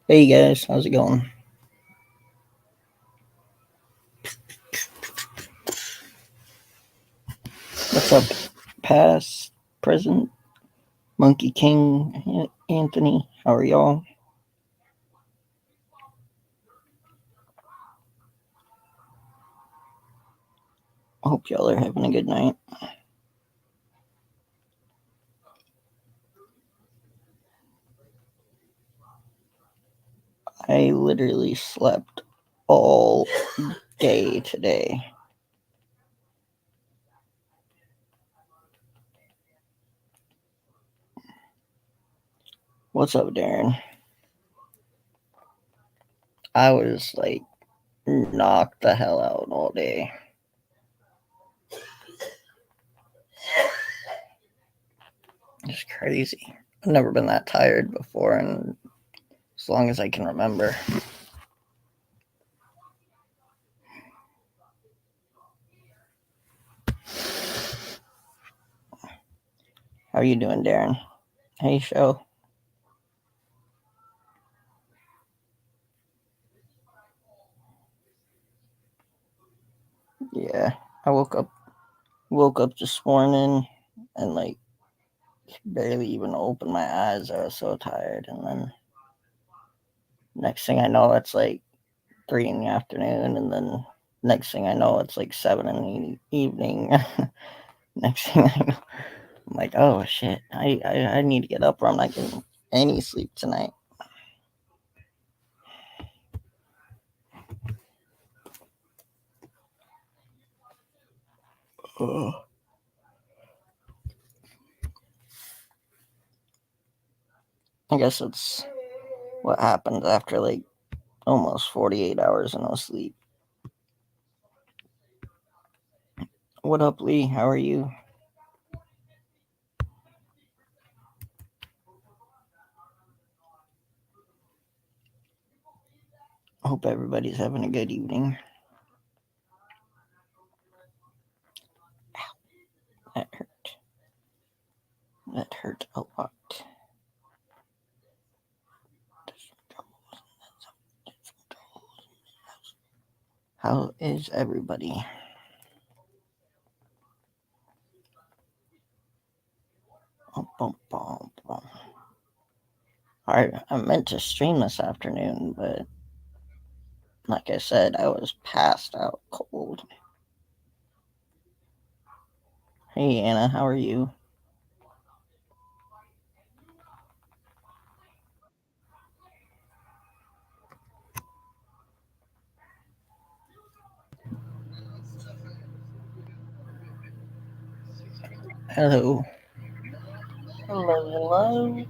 Hey guys, how's it going? What's up, past, present, Monkey King, Anthony? How are y'all? Hope y'all are having a good night. I literally slept all day today. What's up, Darren? I was like knocked the hell out all day. It's crazy. I've never been that tired before, and as long as I can remember. How you doing, Darren? Hey, show. Yeah, I woke up this morning and like barely even opened my eyes. I was so tired, and then next thing I know, it's like 3 in the afternoon, and then next thing I know, it's like 7 in the evening. Next thing I know, I'm like, oh shit, I need to get up, or I'm not getting any sleep tonight. Ugh. I guess it's what happens after like almost 48 hours of no sleep. What up, Lee? How are you? Hope everybody's having a good evening. That hurt. That hurt a lot. How is everybody? Alright, I meant to stream this afternoon, but like I said, I was passed out cold. Hey Anna, how are you? Hello. Hello, hello.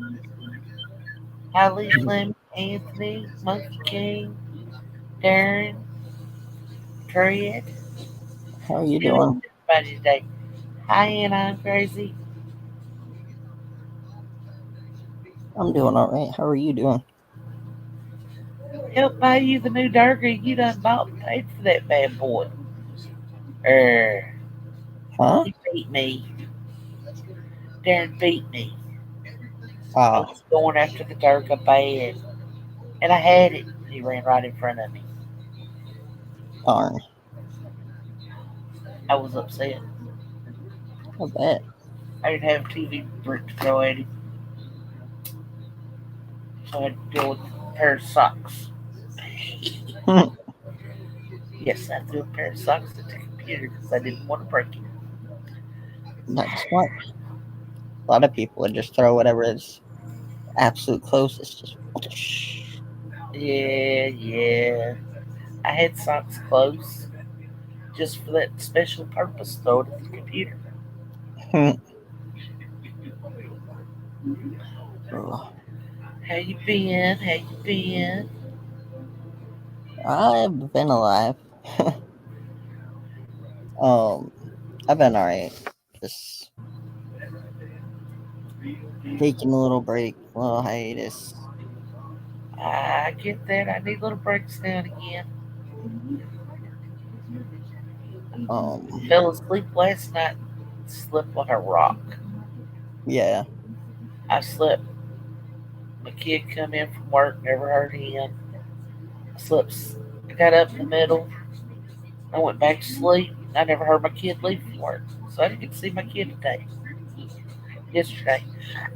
Hallie, Slim, Anthony, Monkey King, Darren, Tread. How are you How is doing? everybody today? Hi, Anna, I'm crazy. I'm doing alright. How are you doing? Help buy you the new darker you done bought and paid for that bad boy. Huh? He beat me. Darren beat me. I Ah, was going after the darker bad, and I had it. He ran right in front of me. darn. I was upset. I bet. I didn't have a TV brick to throw at him, so I had to deal with a pair of socks. Yes, I threw a pair of socks at the computer because I didn't want to break it. That's smart. A lot of people would just throw whatever is absolute closest. Just Yeah, yeah. I had socks close just for that special purpose, throw it at the computer. How you been? How you been? I've been alive. um, I've been alright. Just taking a little break, a little hiatus. I get that. I need little breaks now and again. Um, Fell asleep last night, slept like a rock. Yeah. I slept. My kid come in from work, never heard him. I slept. I got up in the middle. I went back to sleep. I never heard my kid leave from work, so I didn't get to see my kid today. Yesterday.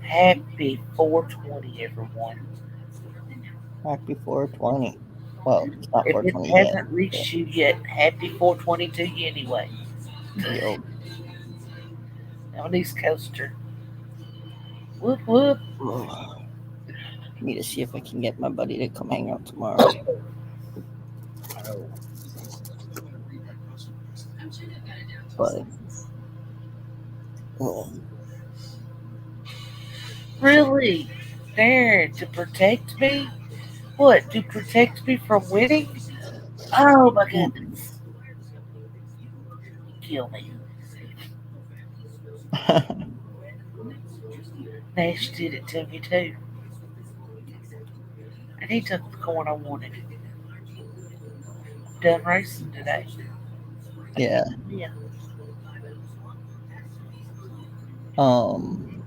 Happy 420, everyone. Happy 420. Well, it's not If it 420 yet. hasn't But reached you yet, happy 420 to you anyway. yo, On East Coaster. Whoop whoop. ugh, need to see if I can get my buddy to come hang out tomorrow. But ugh, Really? There, to protect me? What, to protect me from winning? Oh my goodness. Kill me. Nash did it to me too. And he took the coin I wanted. Done racing today. yeah. Yeah. Um,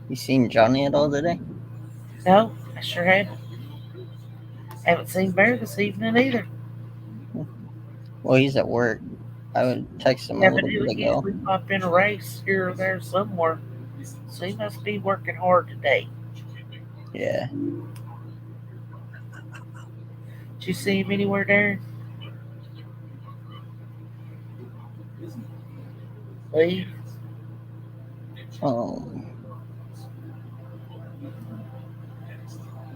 you seen Johnny at all today? No, I sure haven't. Haven't seen Bear this evening either. Well, he's at work. I would text him a Yeah, but little he bit would ago. usually pop in a race here or there somewhere. So he must be working hard today. Yeah. Did you see him anywhere there? Lee? Um,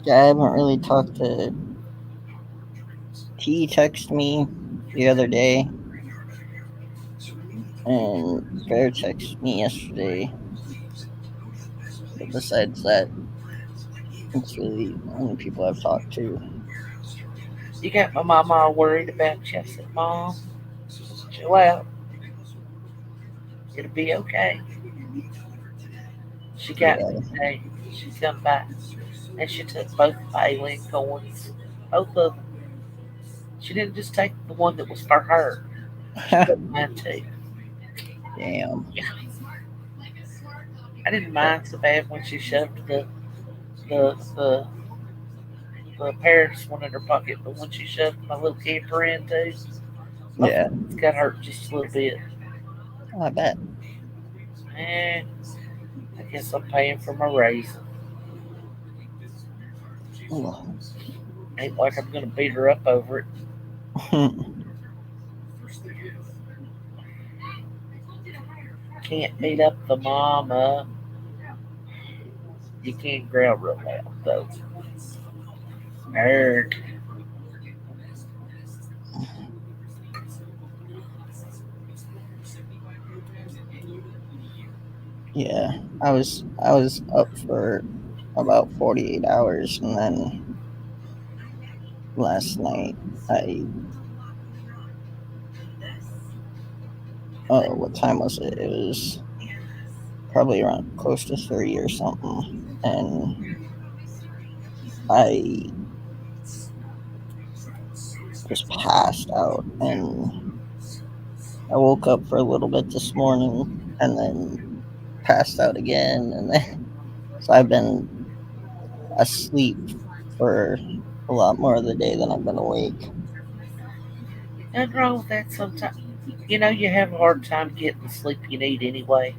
yeah, I haven't really talked to T. Text me the other day, and Bear texted me yesterday. But besides that, it's really the only people I've talked to. You got my mama all worried about you. I said, Mom, chill out. It'll be okay. She got me Yeah. today. She come back and she took both my alien coins. Both of them. She didn't just take the one that was for her. She took mine too. Damn. I didn't But mind so bad when she shoved the Paris one in her pocket, but when she shoved my little camper in too, my yeah, feelings got hurt just a little bit. I bet. And I guess I'm paying for my raise. Ugh. Ain't like I'm gonna beat her up over it. Can't beat up the mama. You can't growl real loud though. Nerd. Yeah, I was up for about 48 hours, and then last night I what time was it? It was probably around close to 3 or something, and I just passed out, and I woke up for a little bit this morning, and then passed out again, and then so I've been asleep for a lot more of the day than I've been awake. Nothing wrong with that sometimes. You know, you have a hard time getting the sleep you need anyway.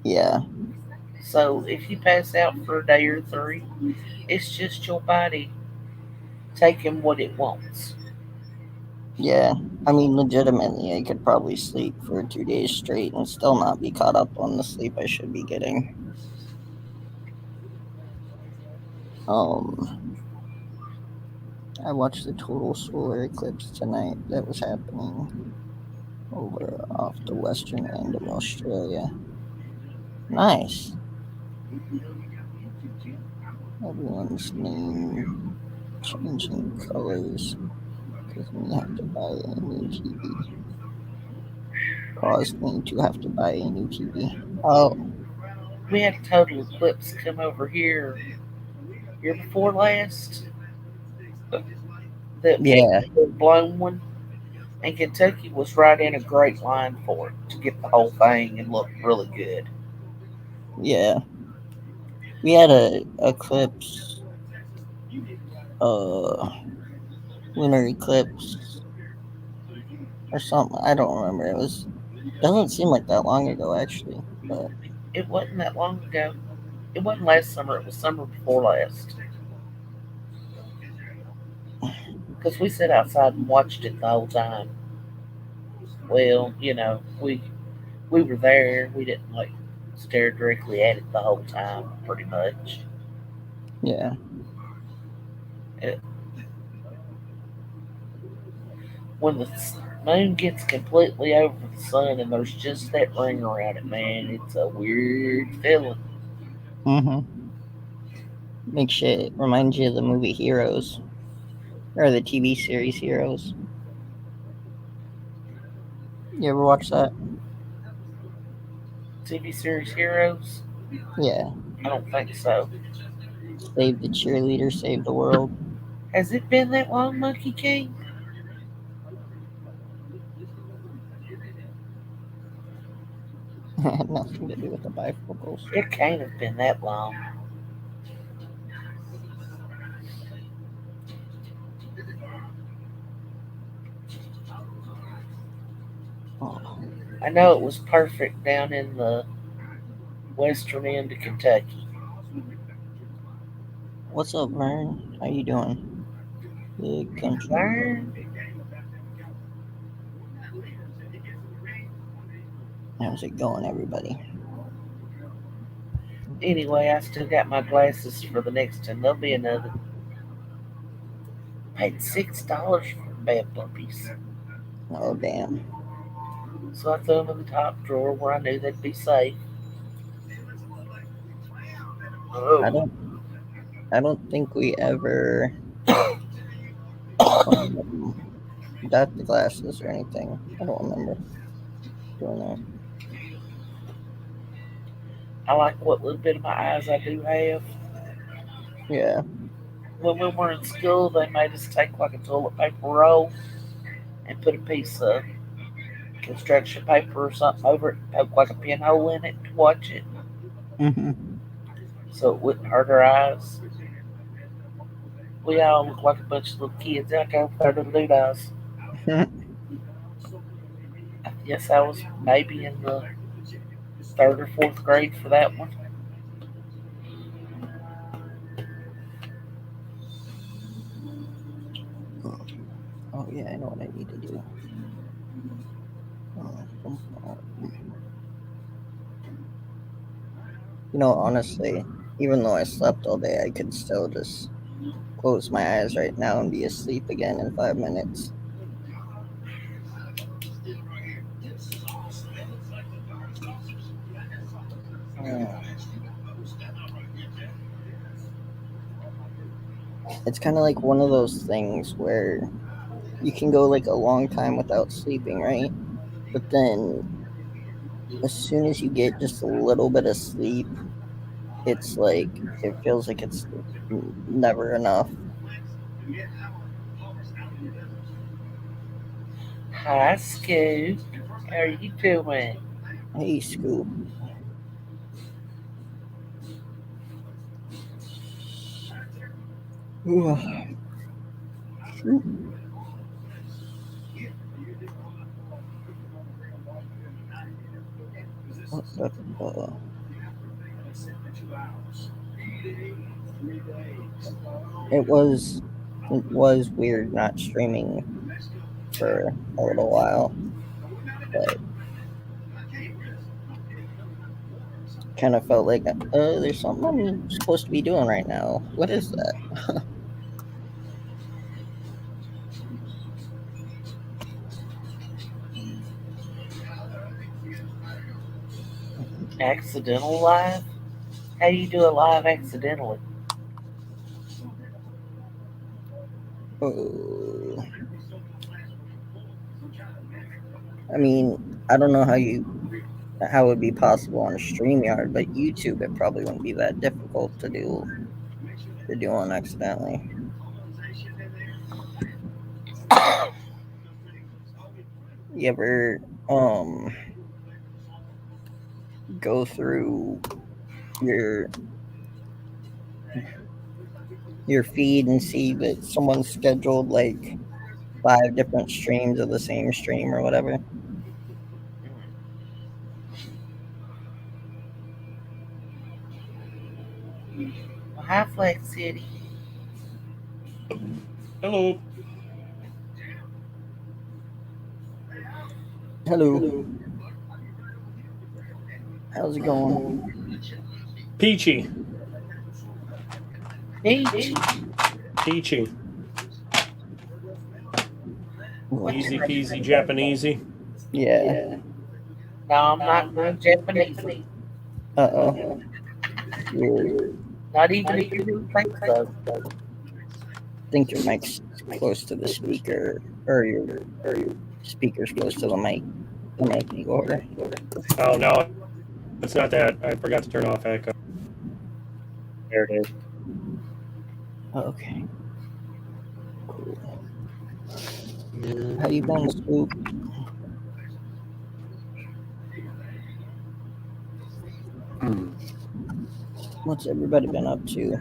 Yeah, So if you pass out for a day or three, it's just your body taking what it wants. yeah. I mean, legitimately, I could probably sleep for 2 days straight and still not be caught up on the sleep I should be getting. Um, I watched the total solar eclipse tonight that was happening over off the western end of Australia. Nice. Everyone's name changing colors because me have to buy a new TV. Caused me to have to buy a new TV. Oh, We had a total eclipse come over here year before last. That was yeah, a blown one. And Kentucky was right in a great line for it to get the whole thing and look really good. Yeah, we had a eclipse, uh, lunar eclipse or something. I don't remember. It was doesn't seem like that long ago actually, but It wasn't that long ago. It wasn't last summer. It was summer before last. Because we sat outside and watched it the whole time. Well, we were there. We didn't like stare directly at it the whole time. Pretty much. yeah. It, when the moon gets completely over the sun and there's just that ring around it, man, it's a weird feeling. Mhm. Makes you reminds you of the movie Heroes or the TV series Heroes. You ever watch that? TV series Heroes? Yeah. I don't think so. Save the cheerleader, save the world. Has it been that long, Monkey King? Had nothing to do with the bifocals. It can't have been that long. Oh, I know it was perfect down in the western end of Kentucky. what's up, Vern? How you doing? Big country boy. Darn. How's it going, everybody? Anyway, I still got my glasses for the next time. There'll be another. Paid $6 for bad puppies. Oh, damn. So I threw them in the top drawer where I knew they'd be safe. I Oh. don't. I don't think we ever um, got the glasses or anything. I don't remember doing that. I like what little bit of my eyes I do have. Yeah. When we were in school, they made us take like a toilet paper roll and put a piece of construction paper or something over it, poke like a pinhole in it to watch it Hmm. so it wouldn't hurt our eyes. We all look like a bunch of little kids out there with our little doodahs. Yes, I was maybe in the third or fourth grade for that one. Oh yeah, I know what I need to do. Honestly, even though I slept all day, I could still just close my eyes right now and be asleep again in 5 minutes. Uh, It's kind of like one of those things where you can go like a long time without sleeping, right? But then as soon as you get just a little bit of sleep, it's like it feels like it's never enough. Hi, Scoop. How are you doing? Hey, Scoop. Ooh, shoot. What the- It was weird not streaming for a little while, but kind of felt like there's something I'm supposed to be doing right now. What is that? Accidental live? How do you do a live accidentally? Oh, I mean, I don't know how it would be possible on StreamYard, but YouTube it probably wouldn't be that difficult to do on accidentally. You ever go through your your feed and see that someone's scheduled like 5 different streams of the same stream or whatever. Well, hi, Flex City. Hello. Hello, how's it going? Peachy. Peachy. Peachy. What? What's Easy your peasy Japanesey. Yeah. No, I'm not going Japanese. Uh oh. You Not even if you really think so. think your mic's close to the speaker, or your speaker's close to the mic. The mic order. Oh no, it's not that. I forgot to turn off echo. There it is. Okay. Cool. How you been, Scoop? What's everybody been up to?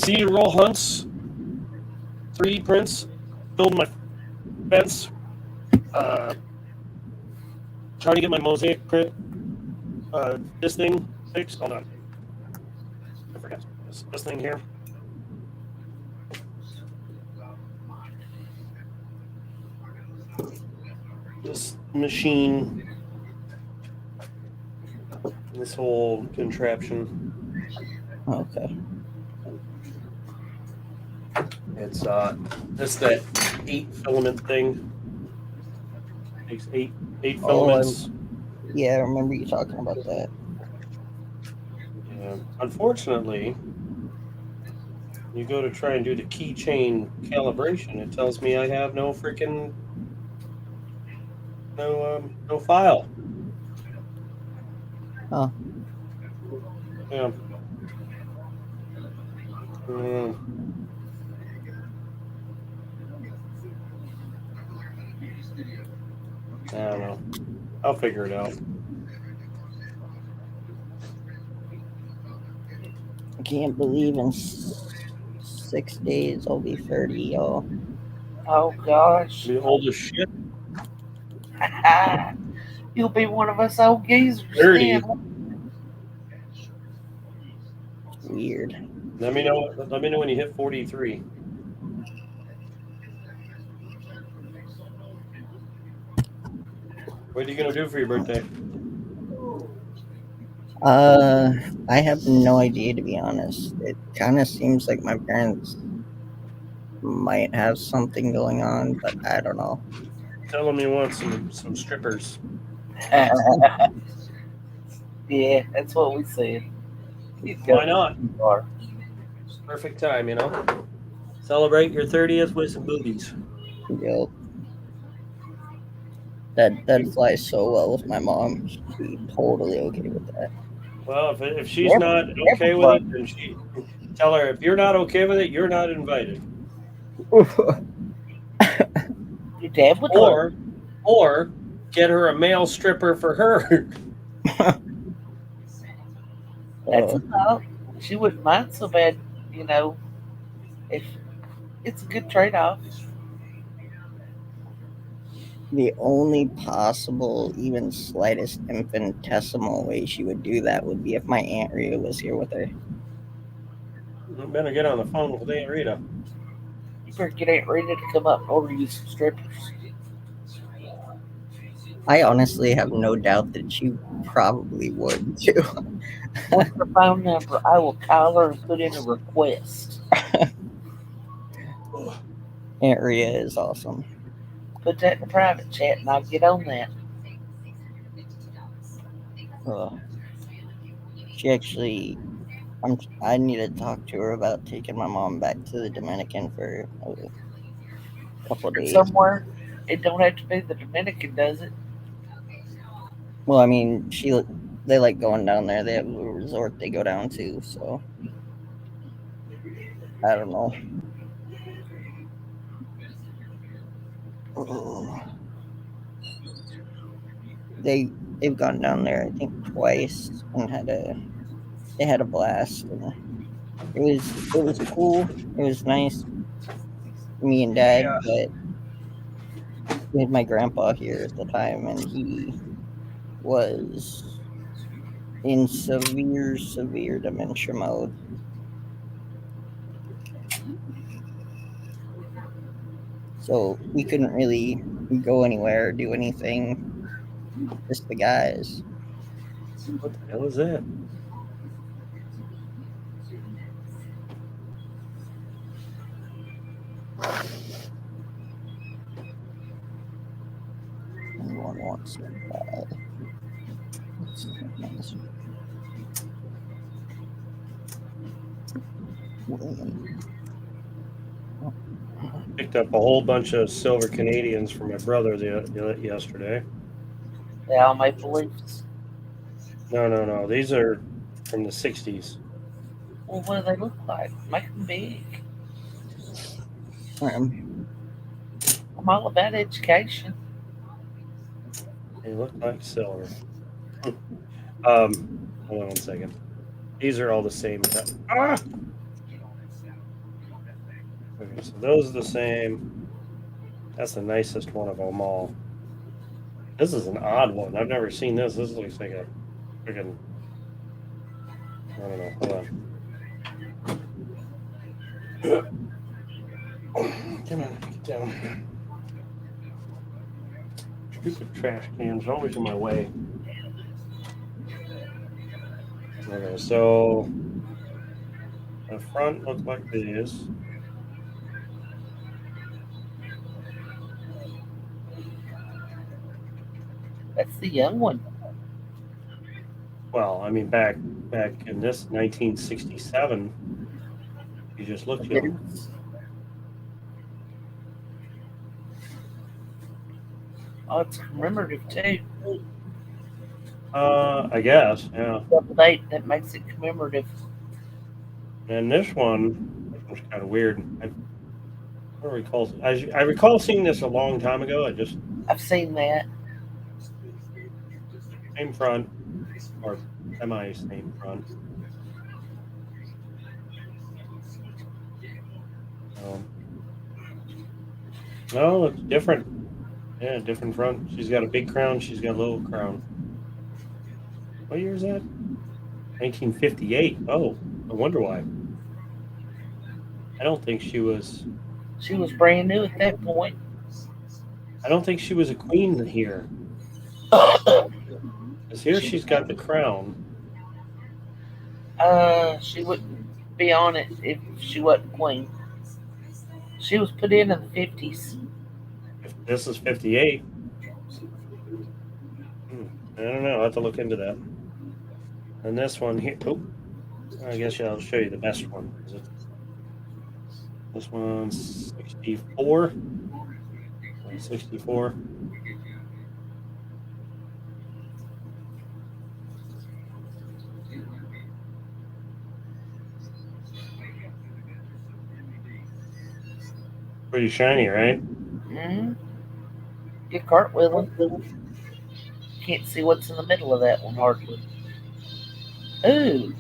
Cedar roll hunts. 3 prints. Building my fence. Uh, trying to get my mosaic print. This thing fixed. Hold on. I forgot this thing here. This machine. This whole contraption. Okay. It's this that 8 filament thing. Takes eight Oh, filaments. yeah, I remember you talking about that. Unfortunately, you go to try and do the keychain calibration. It tells me I have no freaking no file. Huh. Yeah. Mm, I don't know. I'll figure it out. I can't believe in 6 days I'll be 30, y'all. Oh, gosh. The oldest shit. You'll be one of us old geezers 30. then. Weird. Let me know. Let me know when you hit 43. What are you gonna do for your birthday? I have no idea, to be honest. It kind of seems like my parents might have something going on, but I don't know. Tell them you want some strippers. Yeah, that's what we said. You'd go Why not? too far. Perfect time, you know. Celebrate your 30th with some boobies. Yo, that flies so well with my mom. She'd be totally okay with that. Well, if she's not okay with it, Everybody. then she tell her if you're not okay with it, you're not invited. Your dad would look. Or or get her a male stripper for her. That's uh, a thought. She wouldn't mind so bad, you know, if it's a good trade off. the only possible, even slightest infinitesimal way she would do that would be if my Aunt Rita was here with her. You better get on the phone with Aunt Rita. You better get Aunt Rita to come up and order you some strippers. I honestly have no doubt that she probably would too. What's her phone number? I will call her and put in a request. Aunt Rita is awesome. Put that in the private chat and I'll get on that. Uh, she actually, I need to talk to her about taking my mom back to the Dominican for a couple of days. Somewhere. It don't have to be the Dominican, does it? Well, I mean, they like going down there. They have a resort they go down to, so I don't know. they've gone down there I think twice and they had a blast, and it was cool. It was nice. Me and Dad, Yeah. but we had my grandpa here at the time, and he was in severe dementia mode. So we couldn't really go anywhere or do anything. Just the guys. What the hell is that? Anyone wants to buy. Let's see what nice. William. Picked up a whole bunch of silver Canadians for my brother yesterday. They all Maple Leafs. No. These are from the 60s. Well, what do they look like? Make them big. Um, I'm all about education. They look like silver. Hold on 1 second. These are all the same. Ah! Okay, so those are the same. That's the nicest one of them all. This is an odd one. I've never seen this. This looks like a freaking. I don't know. Hold on. Come on, get down. Stupid trash cans are always in my way. Okay, so the front looks like this. That's the young one. Well, I mean, back in this 1967, you just looked young. Oh, it's commemorative too. I guess, yeah. Double date that makes it commemorative. And this one was kind of weird. I recall seeing this a long time ago. I've seen that. Same front, or semi-same front. No, it's different. Yeah, different front. She's got a big crown. She's got a little crown. What year is that? 1958. Oh, I wonder why. I don't think she was. She was brand new at that point. I don't think she was a queen here. Because here she's got the crown. She wouldn't be on it if she wasn't queen. She was put in the 50s. If this is 58. I don't know. I'll have to look into that. And this one here. Oh, I guess I'll show you the best one. This one's 64. 64. Pretty shiny, right? Mm-hmm. Get cartwheeling. Can't see what's in the middle of that one hardly. Ooh.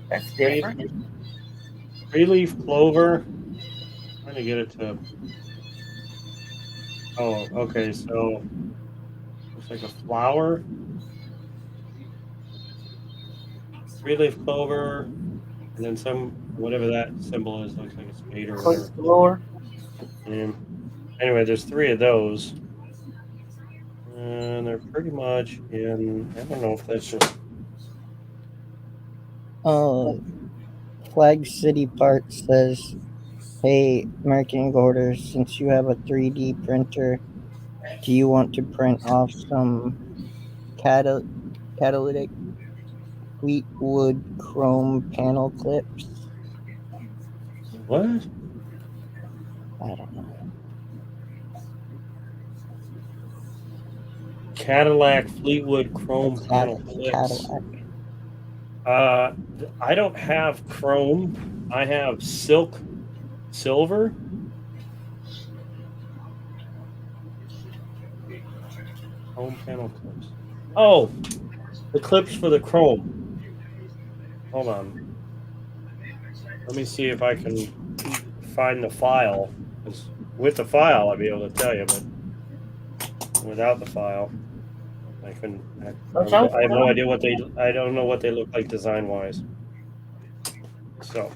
That's different. Three-leaf clover. Trying to get it to. Oh, okay. So looks like a flower. Three-leaf clover, and then some whatever that symbol is. Looks like a spade or whatever. Galore. Anyway, there's 3 of those, and they're pretty much in. I don't know if that's just. Flag City Park says, "Hey, American Golders, since you have a 3D printer, do you want to print off some catalytic Fleetwood chrome panel clips?" What? I don't know. Cadillac Fleetwood chrome panel clips. I don't have chrome. I have silver. Chrome panel clips. Oh, the clips for the chrome. Hold on. Let me see if I can find the file. 'Cause with the file, I'd be able to tell you, but without the file, I couldn't. I have no idea what they. I don't know what they look like design wise. So,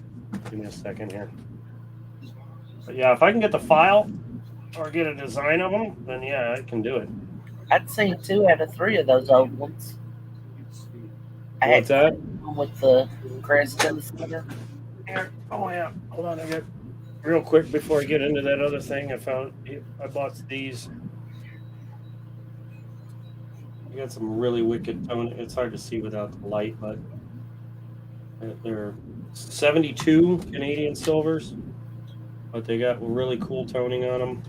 give me a second here. But yeah, if I can get the file or get a design of them, then yeah, I can do it. I'd seen 2 out of 3 of those old ones. What's that? With the crest in the center. Here. Oh yeah. Hold on. I got real quick before I get into that other thing. I bought these. I got some really wicked tone. It's hard to see without the light, but they're 72 Canadian silvers, but they got really cool toning on them.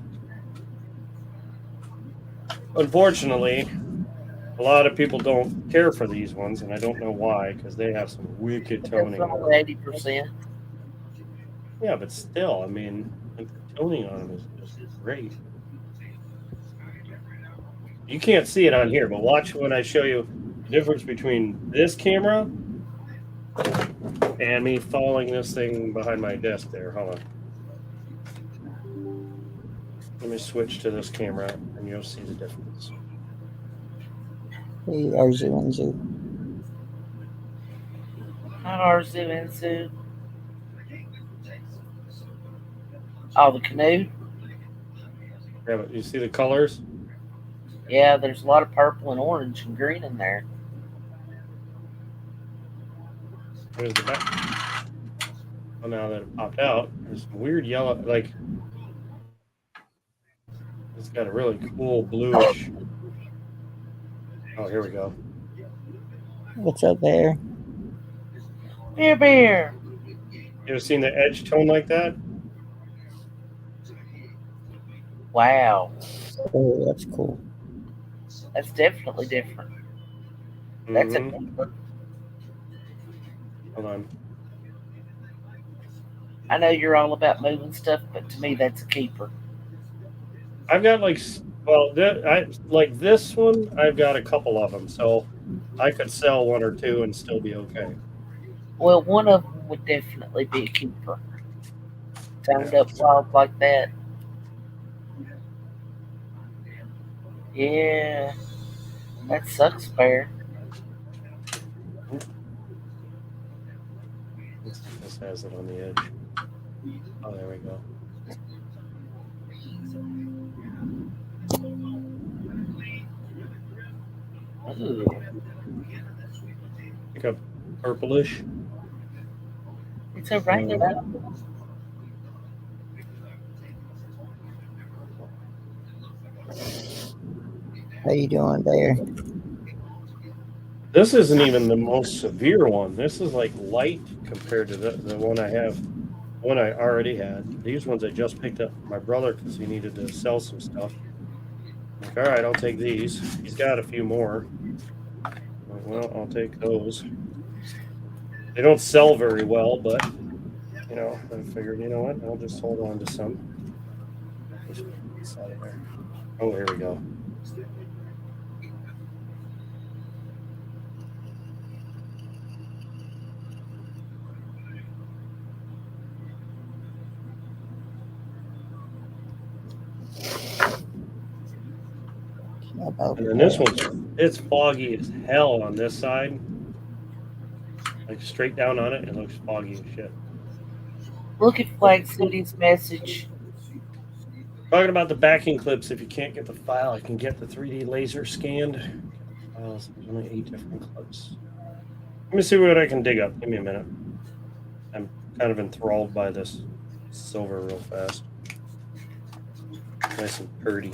Unfortunately, a lot of people don't care for these ones, and I don't know why, because they have some wicked toning. It's only 80%. Yeah, but still, I mean, the toning on them is just great. You can't see it on here, but watch when I show you the difference between this camera and me following this thing behind my desk there. Hold on. Let me switch to this camera, and you'll see the difference. Hey, Arzu and Zoo. Not Arzu and Zoo. Oh, the canoe? Yeah, but you see the colors? Yeah, there's a lot of purple and orange and green in there. There's the back. Well, now that it popped out, there's some weird yellow, like, it's got a really cool bluish. Oh, here we go. What's up there? Beer. You ever seen the edge tone like that? Wow. Oh, that's cool. That's definitely different. That's a Hold on. I know you're all about moving stuff, but to me, that's a keeper. I've got like this one. I've got a couple of them, so I could sell 1 or 2 and still be okay. Well, one of them would definitely be a keeper. Toned up wild like that. Yeah, that sucks, Bear. Let's see if this has it on the edge. Oh, there we go. Ooh. Pick up purplish. It's a regular. How you doing, Bear? This isn't even the most severe one. This is like light compared to the one I have. One I already had. These ones I just picked up from my brother because he needed to sell some stuff. I'm like, all right, I'll take these. He's got a few more. I'm like, well, I'll take those. They don't sell very well, but you know, I figured, you know what? I'll just hold on to some. Oh, here we go. And then this one, it's foggy as hell on this side. Like straight down on it, it looks foggy as shit. Look at Flag City's message. Talking about the backing clips, if you can't get the file, I can get the 3D laser scanned. There's only 8 different clips. Let me see what I can dig up. Give me a minute. I'm kind of enthralled by this silver real fast. Nice and pretty.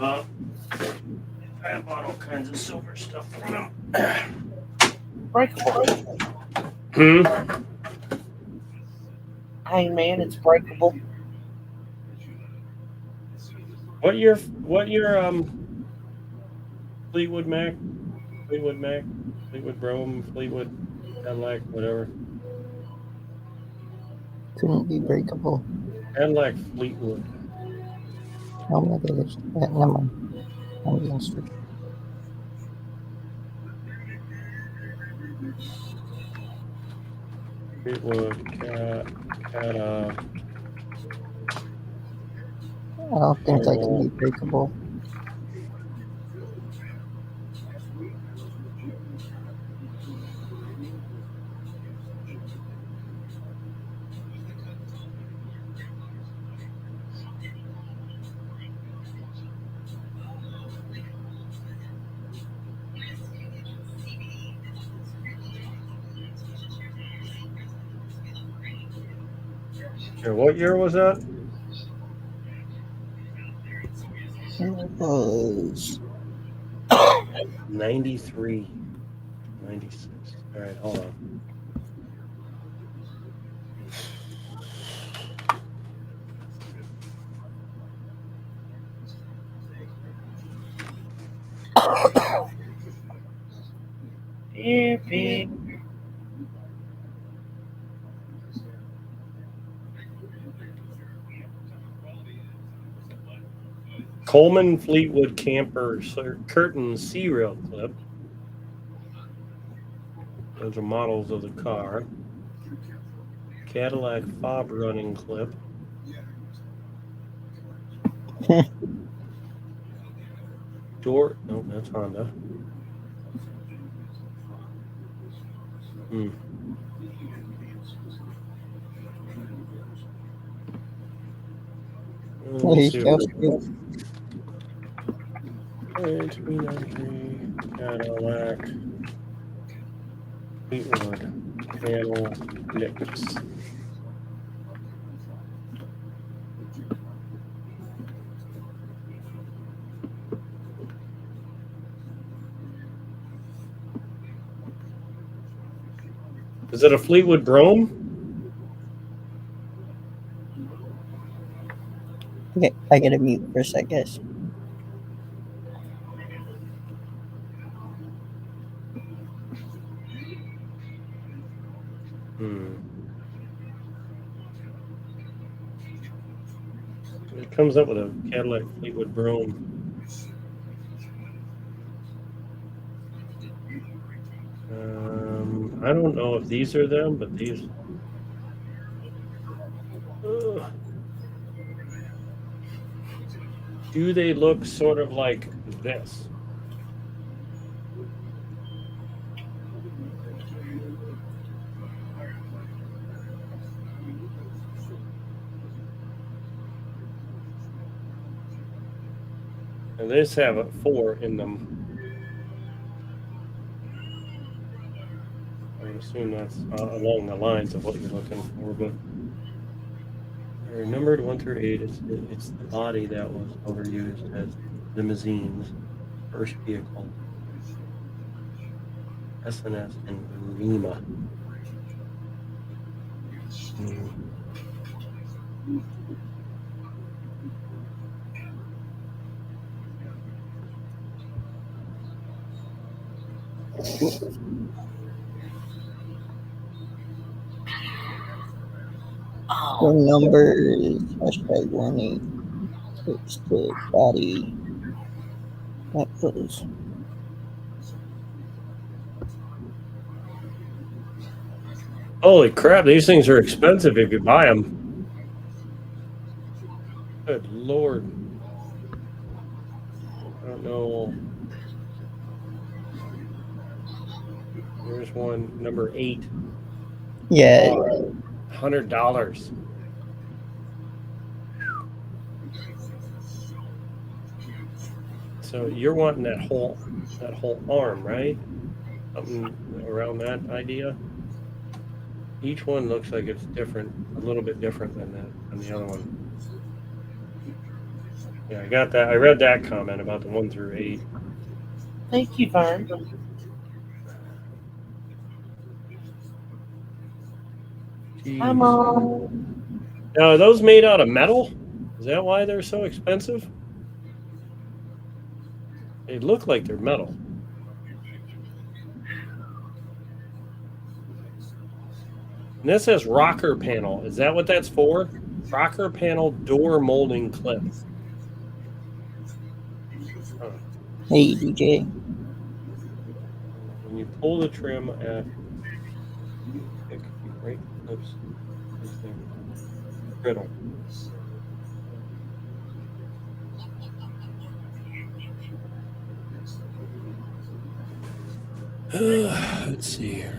I have bought all kinds of silver stuff from them. Breakable. Hey man, it's breakable. What year Fleetwood Mac, Fleetwood Brougham, Fleetwood Cadillac, whatever. Couldn't be breakable. Cadillac Fleetwood. Oh my goodness. Never mind. Fleetwood, cat, I don't think that can be breakable. Here, what year was that? It was 93. 96. All right, hold on. Yippee. Coleman Fleetwood camper curtain C-rail clip. Those are models of the car. Cadillac fob running clip. Door. No, that's Honda. Let's see. 393 Cadillac Fleetwood panel mix. Is it a Fleetwood Brome? Okay, I gotta mute for a sec, guys. It comes up with a Cadillac Fleetwood Brome. I don't know if these are them, but these. Do they look sort of like this? And this have a 4 in them. I assume that's along the lines of what you're looking for, but they're numbered 1 through 8. It's the body that was overused as limousines, first vehicle, SNS and Lima. The number is #18. It's the body that goes. Holy crap, these things are expensive if you buy them. Good Lord. I don't know. There's one, number 8. Yeah. $100. So you're wanting that whole arm, right? Something around that idea. Each one looks like it's different, a little bit different than the other one. Yeah, I got that. I read that comment about the 1 through 8. Thank you, Vern. Hi, Mom. Now, are those made out of metal? Is that why they're so expensive? They look like they're metal. And this says rocker panel. Is that what that's for? Rocker panel door molding clip. Hey, DJ. When you pull the trim at pick, you right clips into griddle. Let's see here.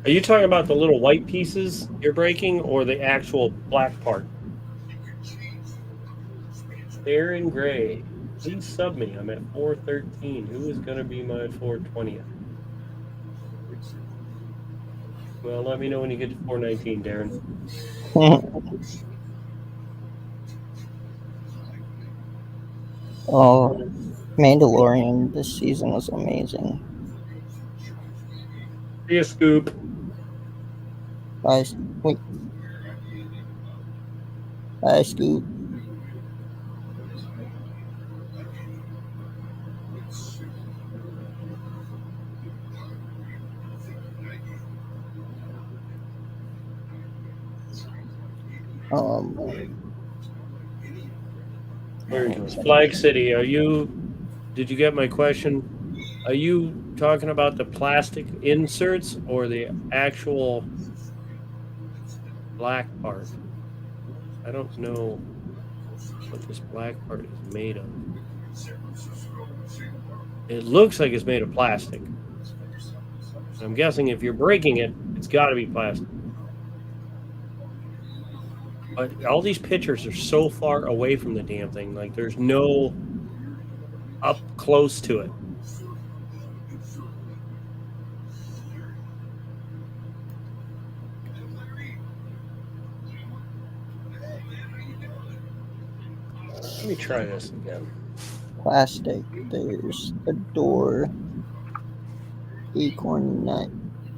Are you talking about the little white pieces you're breaking or the actual black part? Aaron Gray, please sub me. I'm at 413. Who is going to be my 420th? Well, let me know when you get to 419, Darren. Oh, Mandalorian this season was amazing. See a scoop. Bye, wait. Bye, Scoop. Um, Where he goes. Flag City. Did you get my question? Are you talking about the plastic inserts or the actual black part? I don't know what this black part is made of. It looks like it's made of plastic. I'm guessing if you're breaking it, it's got to be plastic. But all these pictures are so far away from the damn thing. Like there's no up close to it. Let me try this again. Plastic. There's a door. Acorn nut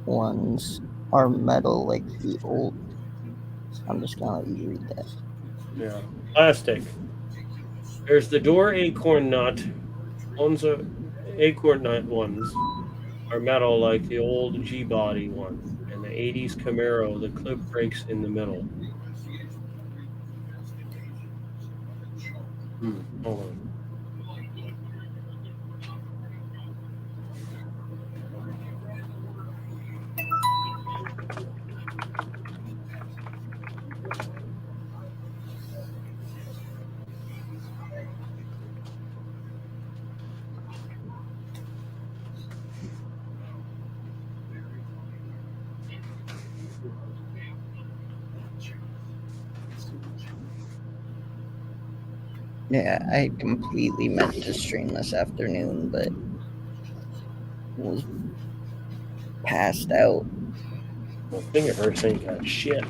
ones are metal like the old. I'm just gonna let you read that. Yeah, plastic. There's the door acorn nut. Ones are acorn nut ones are metal like the old G body one, and the '80s Camaro. The clip breaks in the middle. Hold on. Yeah, I completely meant to stream this afternoon, but was passed out. My finger hurts ain't got shit.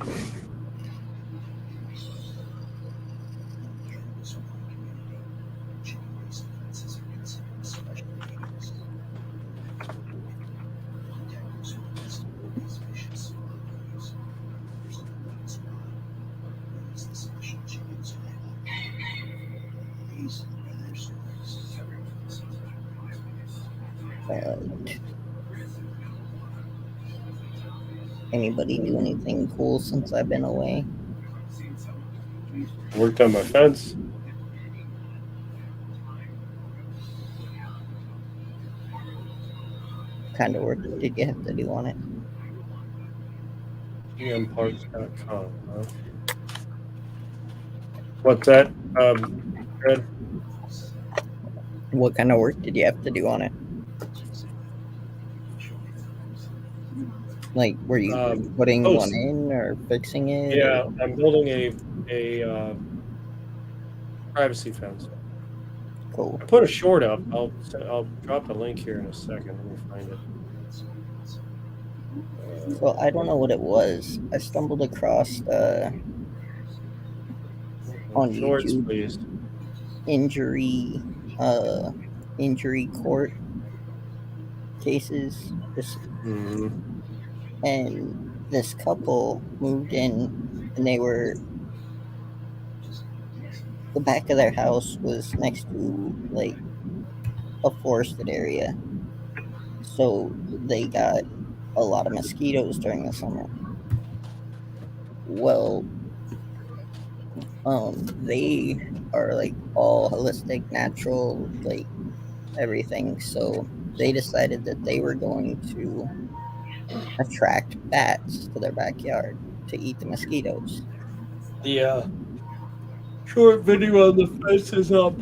Anybody do anything cool since I've been away? Worked on my fence. What kind of work did you have to do on it? GMparts.com. Huh? What's that? Ed? What kind of work did you have to do on it? Like, were you putting one in or fixing it? Yeah, or? I'm building a privacy fence. Cool. I put a short up. I'll drop the link here in a second. Let me find it. So I don't know what it was. I stumbled across on Shorts, YouTube please. injury court cases. And this couple moved in, and the back of their house was next to like a forested area, So they got a lot of mosquitoes during the summer. Well, they are like all holistic, natural, like everything. So they decided that they were going to attract bats to their backyard to eat the mosquitoes. The short video on the fence is up.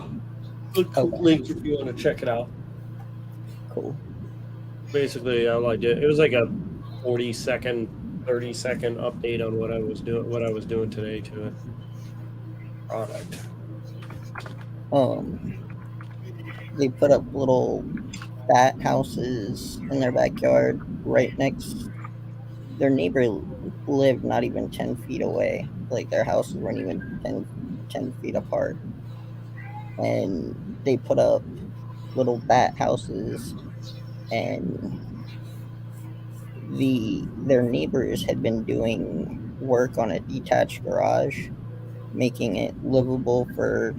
Okay, Link if you want to check it out. cool. Basically, I liked it. It was like a 40-second, 30-second update on what I was doing today to it. Product. Um, they put up little bat houses in their backyard right next. Their neighbor lived not even 10 feet away. Like their houses weren't even 10 feet apart, and they put up little bat houses, and their neighbors had been doing work on a detached garage, making it livable for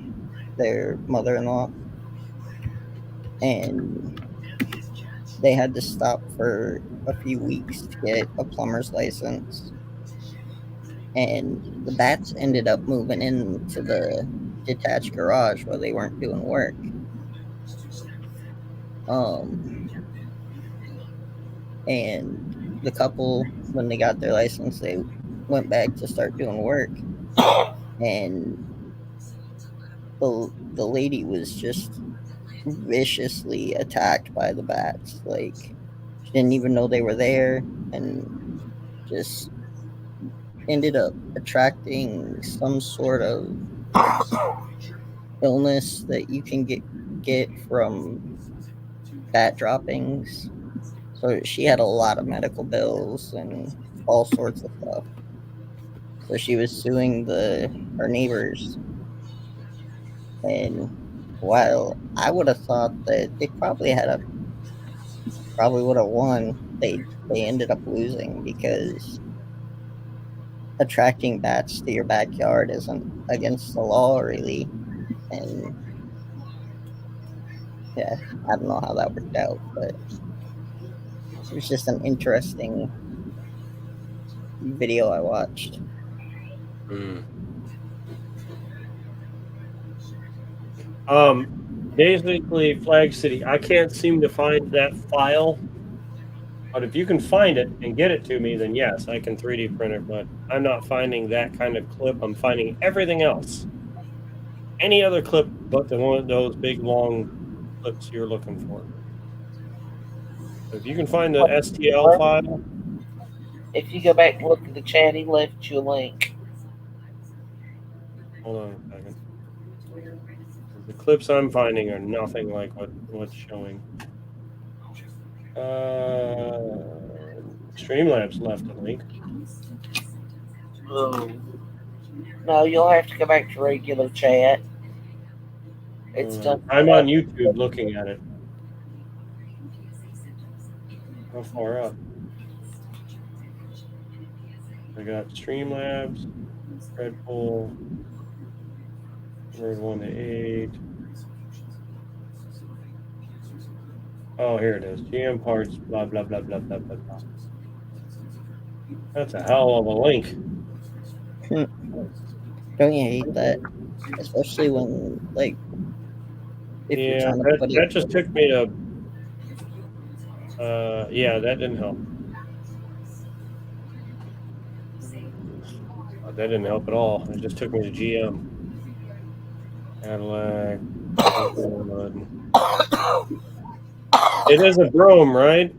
their mother-in-law, and they had to stop for a few weeks to get a plumber's license. And the bats ended up moving into the detached garage while they weren't doing work. Um, and the couple, when they got their license, they went back to start doing work, and the lady was just viciously attacked by the bats. Like she didn't even know they were there, and just ended up attracting some sort of illness that you can get from bat droppings. So she had a lot of medical bills and all sorts of stuff. So she was suing the her neighbors, and while I would have thought that they probably would have won, they ended up losing because attracting bats to your backyard isn't against the law really, and yeah, I don't know how that worked out, but it was just an interesting video I watched. Mm. Basically, Flag City. I can't seem to find that file, but if you can find it and get it to me, then yes, I can 3D print it. But I'm not finding that kind of clip. I'm finding everything else. Any other clip but the one of those big long clips you're looking for. If you can find the STL file, If you go back and look at the chat, he left you a link. hold on a second. The clips I'm finding are nothing like what's showing. Streamlabs left a link. Oh. No, you'll have to go back to regular chat. It's done. I'm on YouTube looking at it. How far up? I got Streamlabs, Red Bull, Word 1 to 8. Oh, here it is. GM parts, blah, blah, blah, blah, blah, blah, blah. That's a hell of a link. Don't you hate that? Especially when, like, if you're Yeah, trying to put it. that just took me to. Yeah, that didn't help. That didn't help at all. It just took me to GM. Cadillac. It is a Brome, right?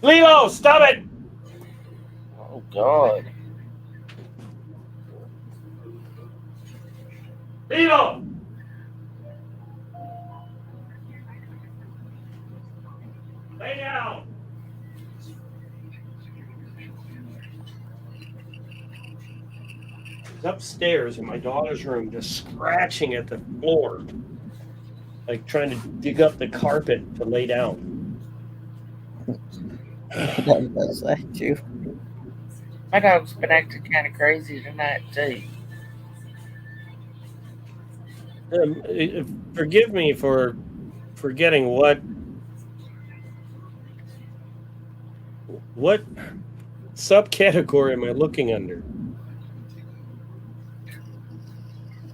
Lilo, stop it! Oh God. Lilo! Lay down! He's upstairs in my daughter's room, just scratching at the floor, like trying to dig up the carpet to lay down. That does that too. My dog's been acting kind of crazy tonight too. Forgive me for forgetting what subcategory am I looking under?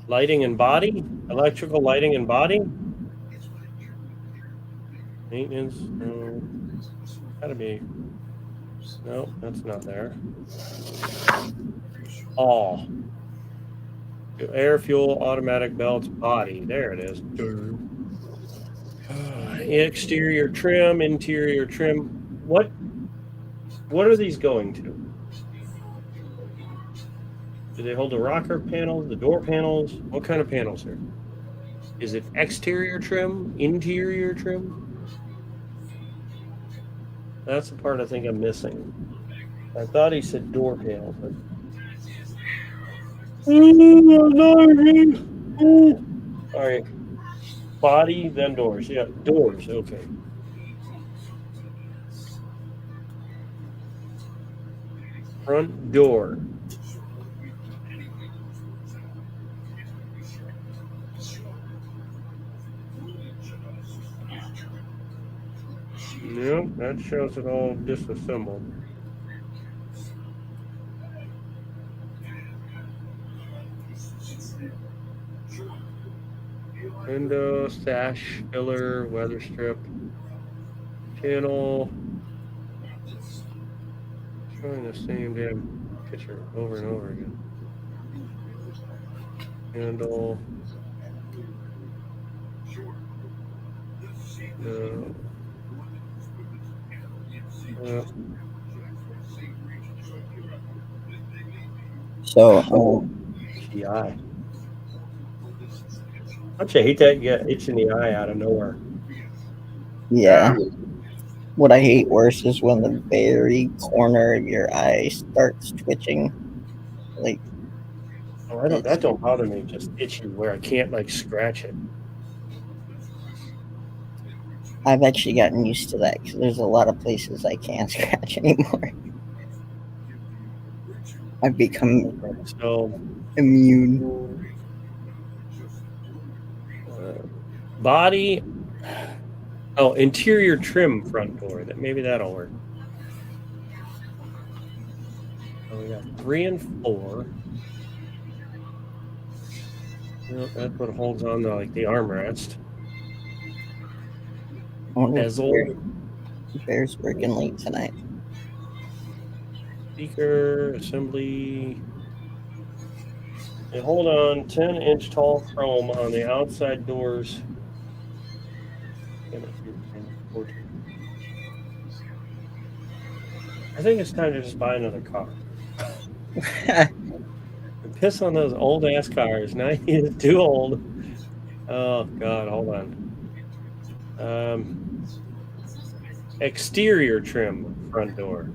Lighting and body? Electrical lighting and body? Maintenance? Gotta be. No, that's not there. All. Air, fuel, automatic belts, body. There it is. Exterior trim, interior trim. What are these going to? Do they hold the rocker panels, the door panels? What kind of panels here? Is it exterior trim, interior trim? That's the part I think I'm missing. I thought he said door panel, but all right. Body, then doors. Yeah, doors. Okay. Front door. Nope, that shows it all disassembled. Window, sash, filler, weather strip, channel. Showing the same damn picture over and over again. Handle. No. So, eye. Don't you hate that? You get itch in the eye out of nowhere. yeah. What I hate worse is when the very corner of your eye starts twitching. Like, Oh, that don't bother me. Just itchy where I can't like scratch it. I've actually gotten used to that because there's a lot of places I can't scratch anymore. I've become So immune. Body. Oh, interior trim front door. Maybe that'll work. So we got 3 and 4. Well, that's what holds on to like the armrest. Bezel. Bear's working late tonight. Speaker assembly. They hold on 10-inch tall chrome on the outside doors. I think it's time to just buy another car. Piss on those old ass cars. Now he's too old. Oh God, hold on. Exterior trim front door.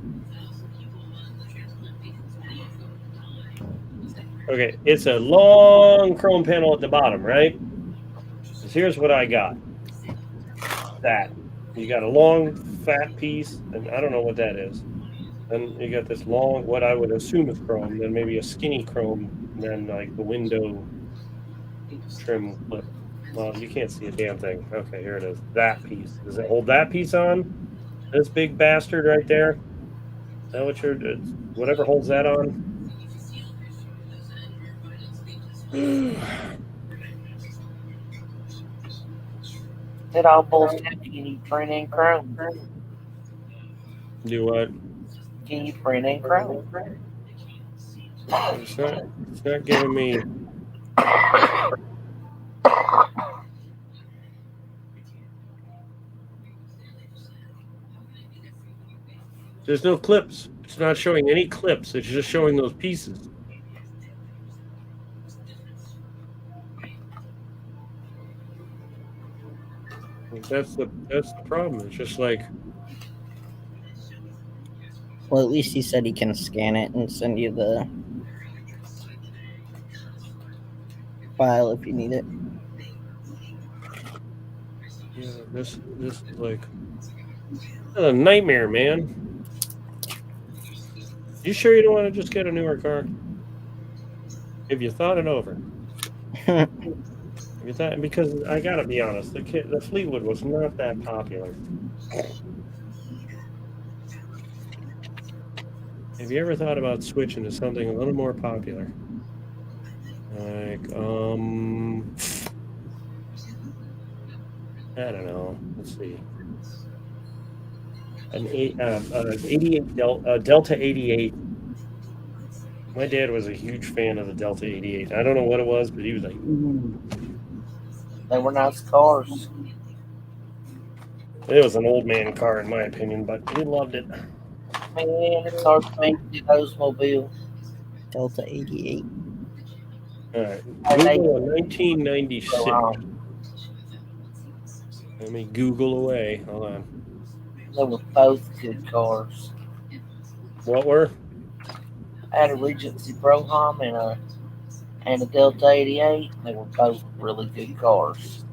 Okay, it's a long chrome panel at the bottom, right? So here's what I got. That. You got a long, fat piece, and I don't know what that is. Then you got this long, what I would assume is chrome, then maybe a skinny chrome, and then like the window trim clip. Well, you can't see a damn thing. Okay, here it is. That piece. Does it hold that piece on? This big bastard right there? Is that what you're... Whatever holds that on? That all bullshit. You need print and chrome. Do what? Can you print and chrome? It's not giving me... There's no clips. It's not showing any clips. It's just showing those pieces. That's the problem. It's just like... Well, at least he said he can scan it and send you the file if you need it. Yeah, this is like a nightmare, man. You sure you don't want to just get a newer car? Have you thought it over? Because I gotta be honest, the Fleetwood was not that popular. Have you ever thought about switching to something a little more popular? Like, I don't know. Let's see. An 88 Delta 88. My dad was a huge fan of the Delta 88. I don't know what it was, but he was like, ooh. They were nice cars. It was an old man car, in my opinion, but he loved it. Man, it's hard to beat the Oldsmobile. Delta 88. All right. And they Google a go 1996. on. Let me Google away. Hold on. They were both good cars. What were? I had a Regency Pro-Hom and a Delta 88. They were both really good cars.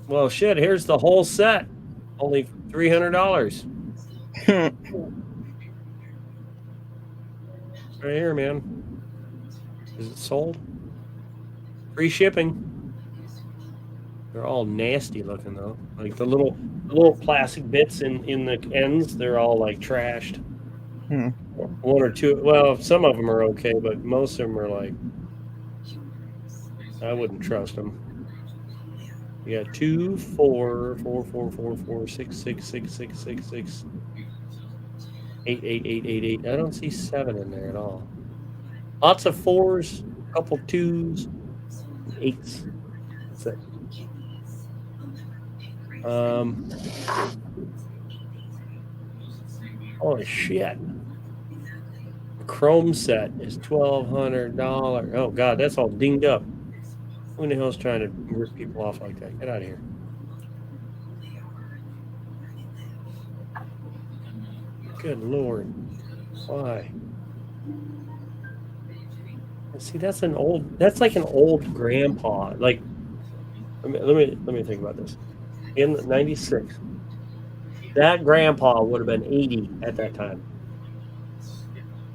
Well, shit, here's the whole set. Only $300. Right here, man. Is it sold? Free shipping. They're all nasty looking though. Like the little plastic bits in the ends, they're all like trashed. One or two. Well, some of them are okay, but most of them are like, I wouldn't trust them. You got 2, 4, 4, 4, 4, 4, 6, 6, 6, 6, 6, 6, 8, 8, 8, 8, 8. I don't see 7 in there at all. Lots of 4s, a couple 2s, 8s. That's it. Holy shit. The chrome set is $1,200. Oh god, that's all dinged up. Who the hell's trying to rip people off like that? Get out of here. Good lord. Why? See, that's like an old grandpa. Like, let me think about this. In 96, that grandpa would have been 80 at that time.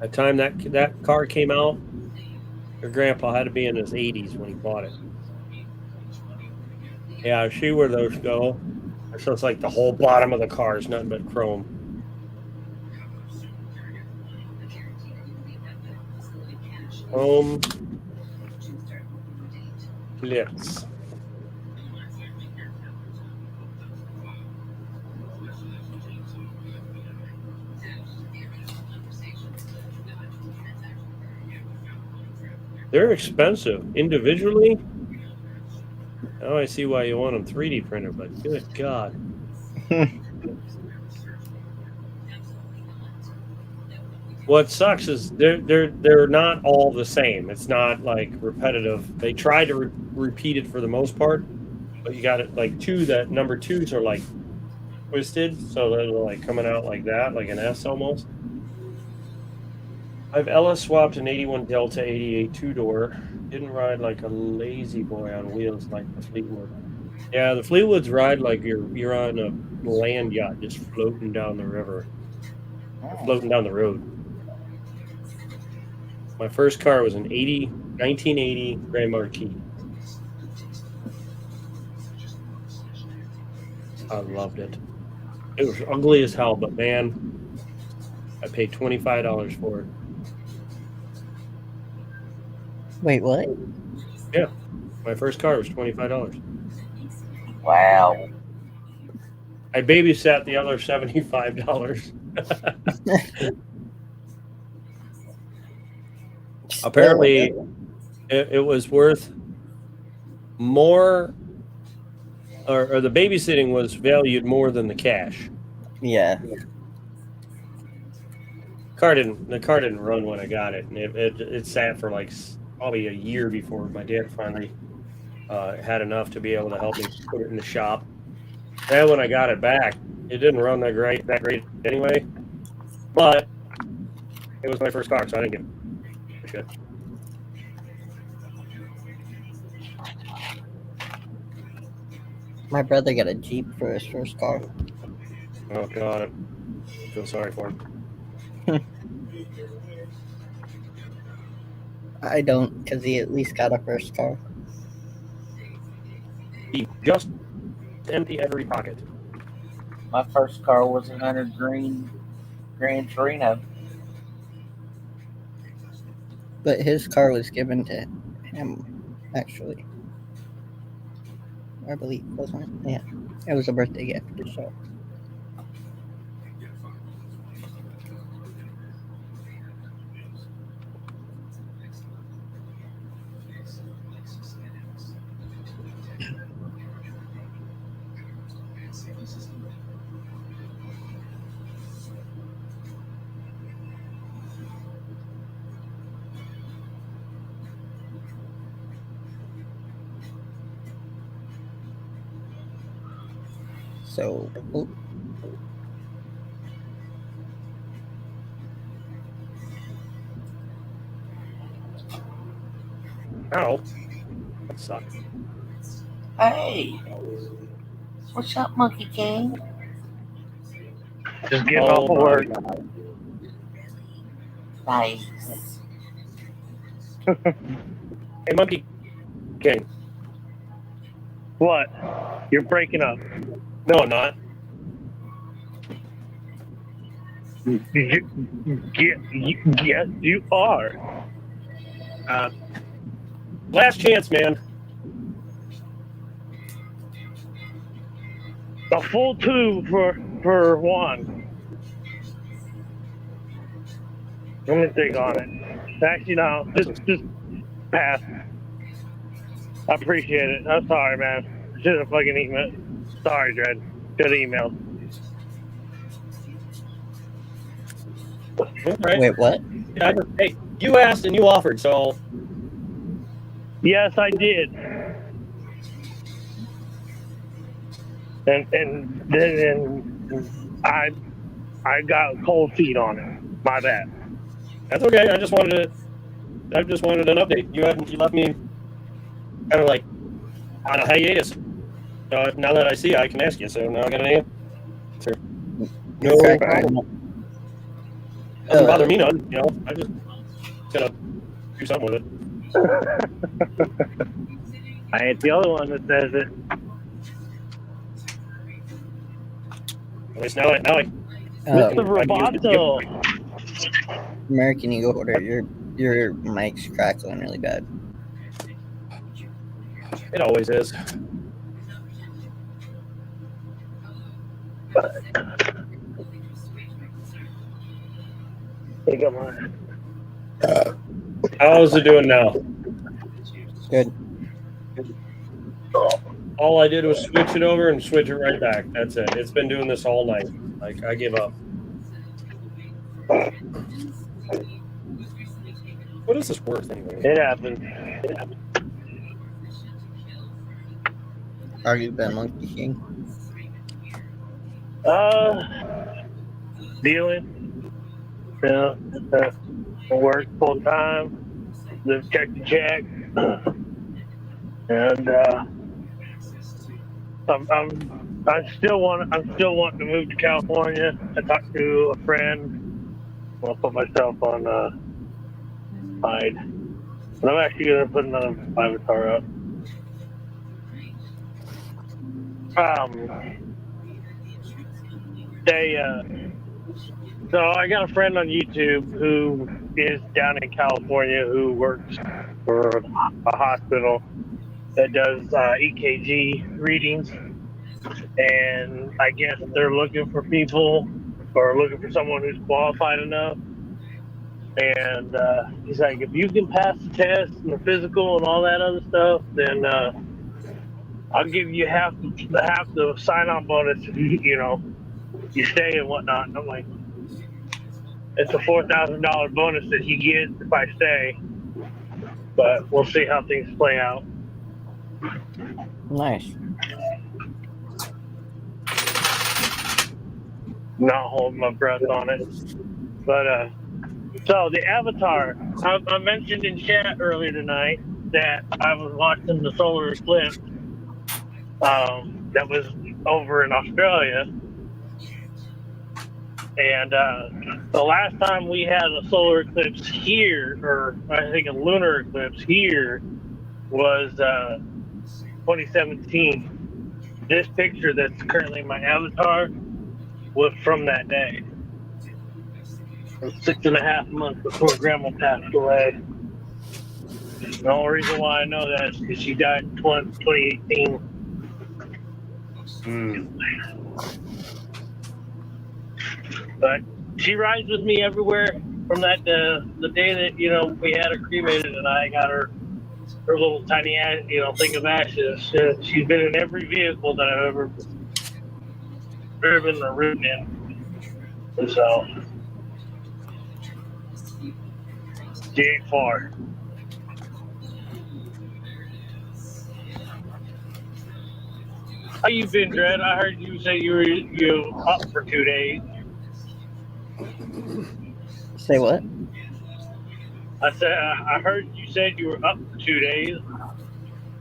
At the time that car came out, your grandpa had to be in his 80s when he bought it. Yeah, I see where those go. So it's like the whole bottom of the car is nothing but chrome. Chrome clips. They're expensive individually. Now I see why you want them 3D printed, but good God. What sucks is they're not all the same. It's not like repetitive. They try to repeat it for the most part, but you got it like number 2s are like twisted, so they're like coming out like that, like an S almost. I've LS swapped an 81 Delta 88 2-door. Didn't ride like a lazy boy on wheels like the Fleetwood. Yeah, the Fleetwoods ride like you're on a land yacht just floating down the river. Or floating down the road. My first car was an 1980 Grand Marquis. I loved it. It was ugly as hell, but man, I paid $25 for it. Wait, what? Yeah, my first car was $25. Wow. I babysat the other $75. Apparently, it was worth more, or the babysitting was valued more than the cash. Yeah. The car didn't run when I got it, and it sat for like probably a year before my dad finally had enough to be able to help me put it in the shop. Then when I got it back, it didn't run that great anyway. But it was my first car, so I didn't give a shit. My brother got a Jeep for his first car. Oh god, I feel sorry for him. I don't, because he at least got a first car. He just empty every pocket. My first car was a Hunter Green Gran Torino. But his car was given to him, actually. I believe, wasn't it? Yeah. It was a birthday gift, so. So, oh, Ow. That sucked. Hey, what's up, Monkey King? Just getting off of work. Nice. Hey, Monkey King. What? You're breaking up. No, I'm not. Yes, you are. Last chance, man. A full tube for one. Let me think on it. Actually, no. Just pass. I appreciate it. I'm sorry, man. Should have fucking emailed. Sorry, Dred. Should have emailed. Right. wait, what? Yeah, hey, you asked and you offered, so. Yes, I did. And then I got cold feet on it. My bad. That's okay. I just wanted an update. You left me kind of like on a hiatus. Now that I see, I can ask you. So now I got an answer. No problem. Doesn't bother me none. You know, I just gotta do something with it. I ain't the other one that says it. At least now I Mr. Roboto. American Eagle Order, your mic's crackling really bad. It always is. Hey, come on. How's it doing now? Good. All I did was switch it over and switch it right back. That's it. It's been doing this all night. Like, I give up. What is this worth anyway? It happens. How you been, Monkey King? Dealing. Work full time. Live check to check. And I'm still wanting to move to California. I talked to a friend. I'll put myself on hide. But I'm actually gonna put another avatar up. So I got a friend on YouTube who is down in California who works for a hospital that does EKG readings, and I guess they're looking for people or looking for someone who's qualified enough. And he's like, if you can pass the test and the physical and all that other stuff, then I'll give you half the sign-on bonus if you stay and whatnot. And I'm like, it's a $4,000 bonus that he gets if I stay, but we'll see how things play out. Nice. Not holding my breath on it, but so the avatar I mentioned in chat earlier tonight that I was watching the solar eclipse that was over in Australia, And the last time we had a solar eclipse here, or I think a lunar eclipse here, was 2017. This picture that's currently in my avatar was from that day. It was 6.5 months before Grandma passed away. The only reason why I know that is because she died in 2018. But she rides with me everywhere from that the day that we had her cremated and I got her little tiny thing of ashes. She's been in every vehicle that I've ever driven or ridden in. And so she ain't far. How you been, Dred? I heard you say you were up for 2 days. Say what? I said I heard you said you were up for 2 days.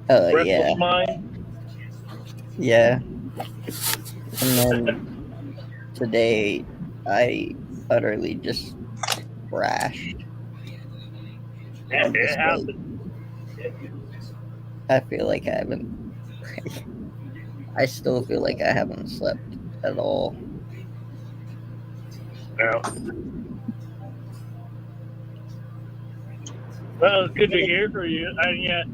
Yeah. Restless mind. Yeah. And then today, I utterly just crashed. It happened. I feel like I haven't. I still feel like I haven't slept at all. Yeah. Well, it's good to hear from you. And yeah,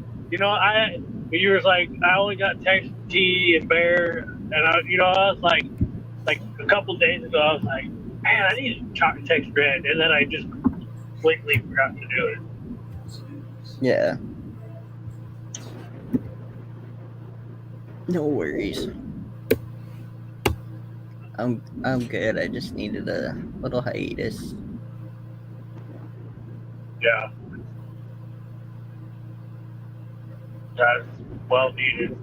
you was like, I only got text T and Bear, and I was like a couple days ago, I was like, man, I need to text Red, and then I just completely forgot to do it. Yeah. No worries. I'm good. I just needed a little hiatus. Yeah. That's well needed.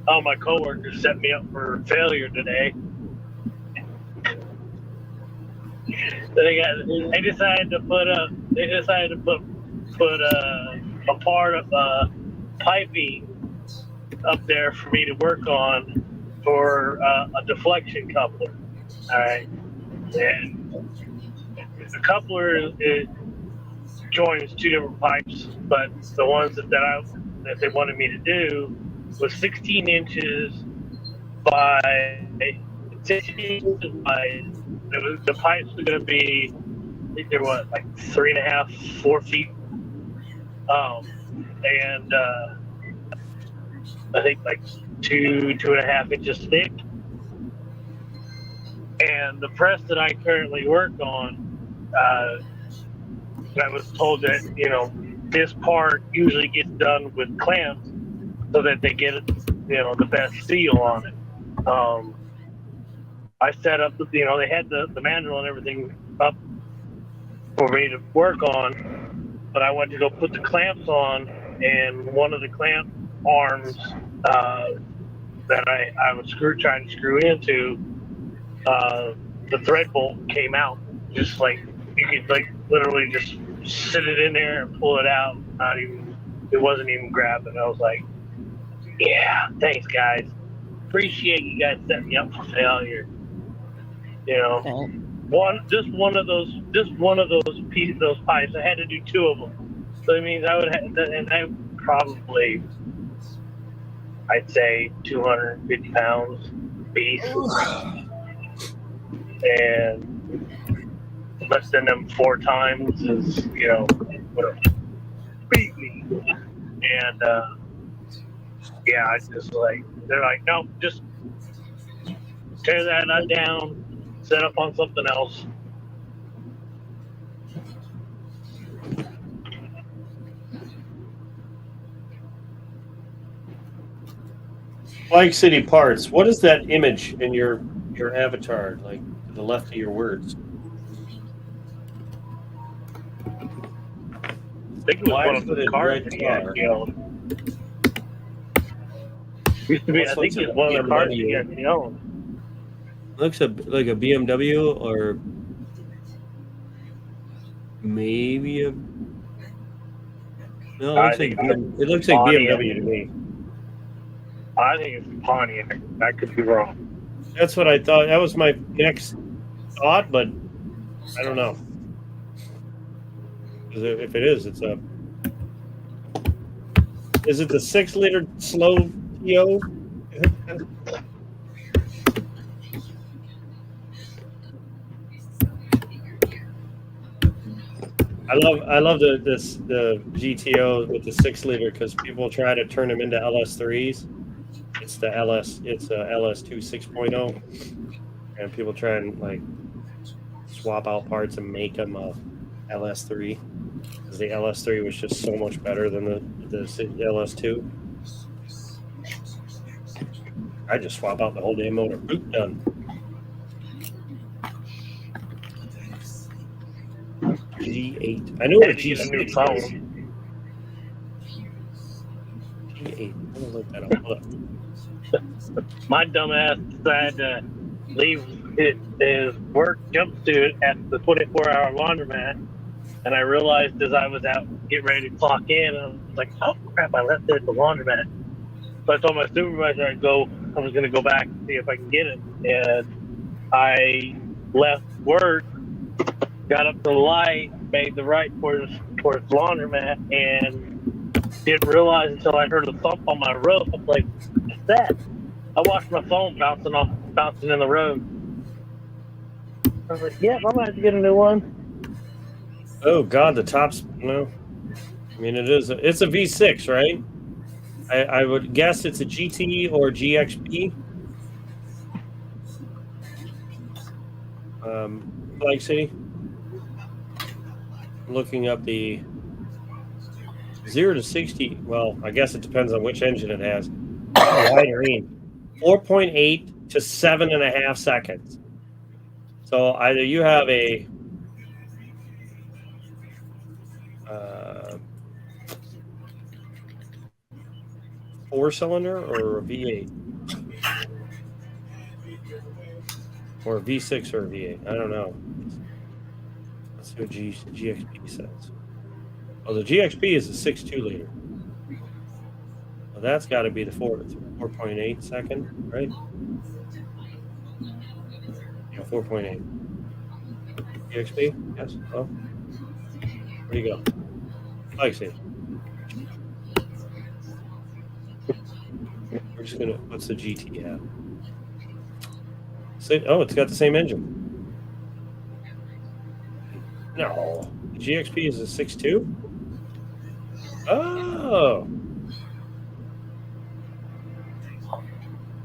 Oh, my coworkers set me up for failure today. They decided to put a part of piping up there for me to work on for a deflection coupler. All right, and the coupler joins two different pipes, but the ones that they wanted me to do was 16 inches by 16 inches wide. The pipes were going to be, I think they were what, like 3.5, 4 feet, and I think like 2.5 inches thick. And the press that I currently work on, I was told that this part usually gets done with clamps so that they get the best seal on it. I set up they had the manual and everything up for me to work on, but I went to go put the clamps on, and one of the clamp arms that I was trying to screw into, the thread bolt came out. Just like you could literally just sit it in there and pull it out. It wasn't even grabbing. I was like, yeah, thanks guys. Appreciate you guys setting me up for failure. One of those pipes. I had to do 2 of them. So it means I would have, and I probably, I'd say 250 pounds piece. And lifting them 4 times is, whatever. Beat me. And yeah, I just they're like, nope, just tear that nut down, set up on something else. Flag City Parts. What is that image in your avatar, like to the left of your words? I think it was one of the cars that he had owned. Used to be, I think it's one of the cars he actually owned. Looks like a BMW or maybe a. No, it looks like BMW to me. I think it's Pontiac. I could be wrong. That's what I thought. That was my next thought, but I don't know. 'Cause if it is, it's a. Is it the 6-liter slow TO? I love the GTO with the 6-liter because people try to turn them into LS3s. It's the LS. It's a LS2 6.0, and people try and like swap out parts and make them a LS3 because the LS3 was just so much better than the LS2. I just swap out the whole damn motor. Boop, done. G8. I know what a Had to get a new G6 phone. is. G8. I'm gonna look that up. Hold up. My dumbass decided to leave his work jumpsuit at the 24-hour laundromat, and I realized as I was out getting ready to clock in, I was like, "Oh crap! I left it at the laundromat." So I told my supervisor I was going to go back and see if I can get it, and I left work, got up to the light, made the right towards the laundromat, and didn't realize until I heard a thump on my roof. I was like, "What's that?" I watched my phone bouncing in the road. I was like, "Yeah, I'm gonna have to get a new one." Oh God, the top's no. I mean, it's a V6, right? I would guess it's a GT or GXP. Flag City. Looking up the 0 to 60. Well, I guess it depends on which engine it has. Wide range, 4.8 to 7.5 seconds. So either you have a 4-cylinder or a V8, or a V6 or a V8. I don't know. Let's see what GXP says. Oh, the GXP is a 6.2 liter. Well, that's got to be the 4.8 second, right? Yeah, 4.8. GXP? Yes. Oh, where do you go? I see. We're just gonna. What's the GT have? Oh, it's got the same engine. No, the GXP is a 6.2. Oh.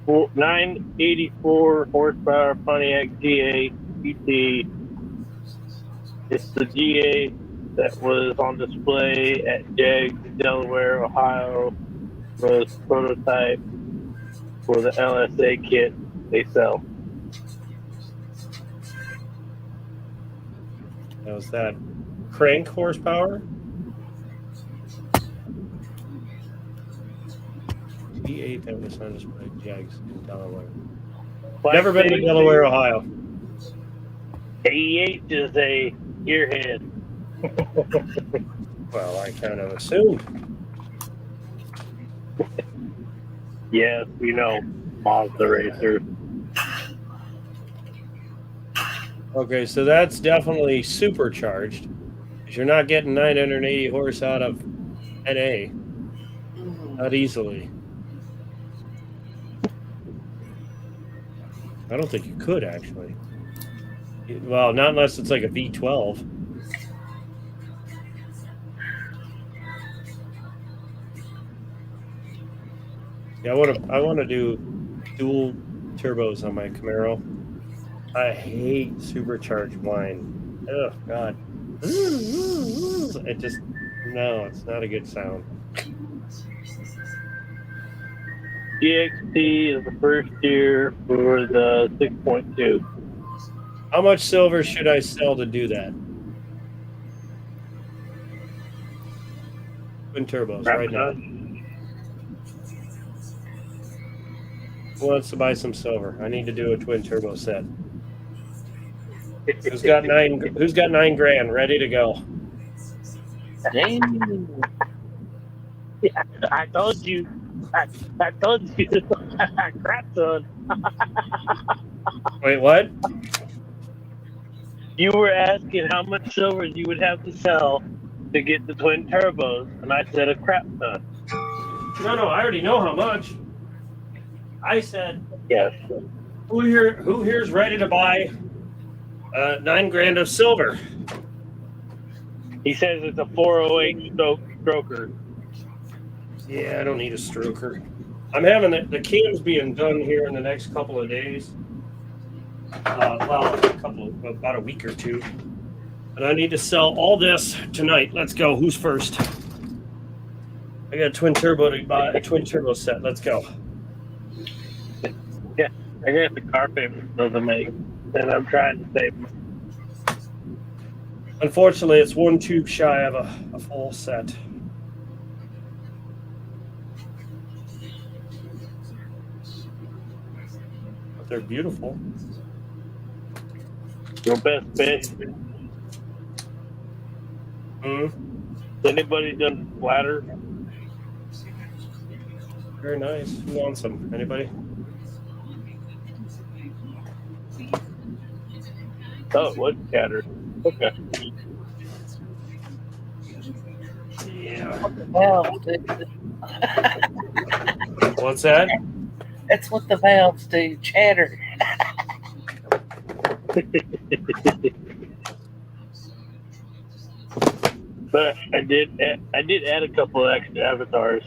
984 horsepower Pontiac GA GT. It's the GA that was on display at JEGS, Delaware, Ohio, was prototype for the LSA kit they sell. Now is that crank horsepower? V8 that was on display at JEGS in Delaware. Never been to Delaware, Ohio. AEH is a gearhead. Well, I kind of assumed. Yes, we know Mazda racers. Okay, so that's definitely supercharged. Because you're not getting 980 horse out of NA. Not easily. I don't think you could, actually. Well, not unless it's like a V12. Yeah, I want to do dual turbos on my Camaro. I hate supercharged wine. Oh God, it just it's not a good sound. GXP is the first year for the 6.2. How much silver should I sell to do that? Twin turbos right now. Who wants to buy some silver? I need to do a twin turbo set. Who's got $9,000 ready to go? Dang. Yeah, I told you I told you, crap ton. Wait, what? You were asking how much silver you would have to sell to get the twin turbos, and I said a crap ton. No, I already know how much. I said, Yes. who here's ready to buy $9,000 of silver? He says it's a 408 stroker. Yeah, I don't need a stroker. I'm having the cams being done here in the next couple of days. About a week or two. And I need to sell all this tonight. Let's go. Who's first? I got a twin turbo to buy, a twin turbo set. Let's go. Yeah, I got the car payment to make, and I'm trying to save money. Unfortunately, it's one tube shy of a full set. But they're beautiful. Your best bet. Anybody done splatter? Very nice. Who wants them? Anybody? Oh, what scatter? Okay. Yeah. What the valves do. What's that? That's what the valves do. Chatter. But I did add a couple of extra avatars.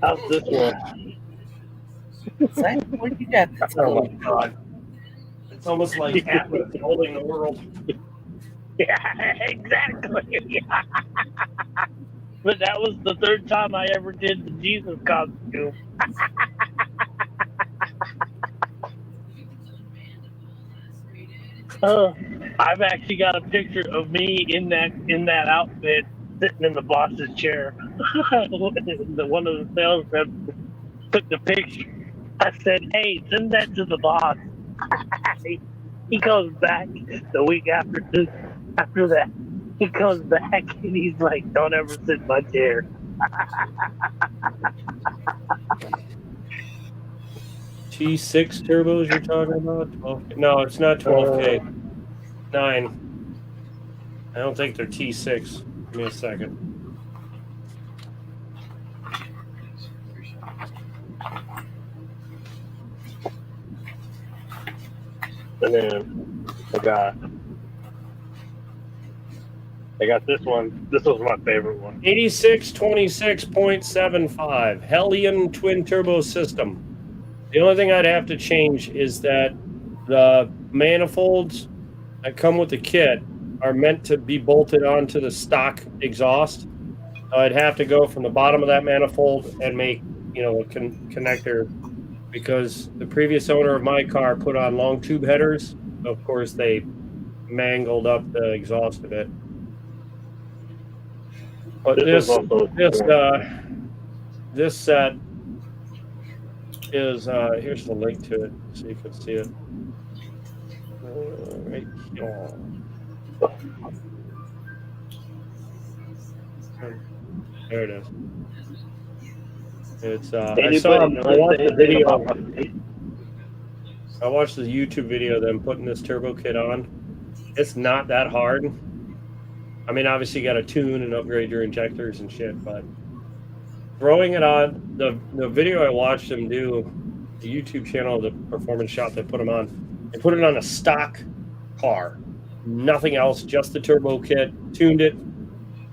How's this one? Say, what you got? That's Oh my cool. god. It's almost like Atlas holding the world. Yeah, exactly. But that was the third time I ever did the Jesus costume. I've actually got a picture of me in that outfit sitting in the boss's chair. One of the sales reps took the picture. I said, "Hey, send that to the boss." He comes back the week after that. He comes back and he's like, "Don't ever sit in my chair." T6 turbos you're talking about? 12K? No, it's not 12K. 9. I don't think they're T6. Give me a second. And then I got this one. This was my favorite one. 8626.75 Hellion twin turbo system. The only thing I'd have to change is that the manifolds that come with the kit are meant to be bolted onto the stock exhaust. I'd have to go from the bottom of that manifold and make, a connector, because the previous owner of my car put on long tube headers. Of course, they mangled up the exhaust a bit. But this set is here's the link to it, so you can see it right here. There it is. It's I watched the video. I watched the YouTube video of them putting this turbo kit on. It's not that hard. I mean, obviously you got to tune and upgrade your injectors and shit, but throwing it on, the video I watched them do, the YouTube channel, the performance shop they put them on, they put it on a stock car. Nothing else, just the turbo kit, tuned it,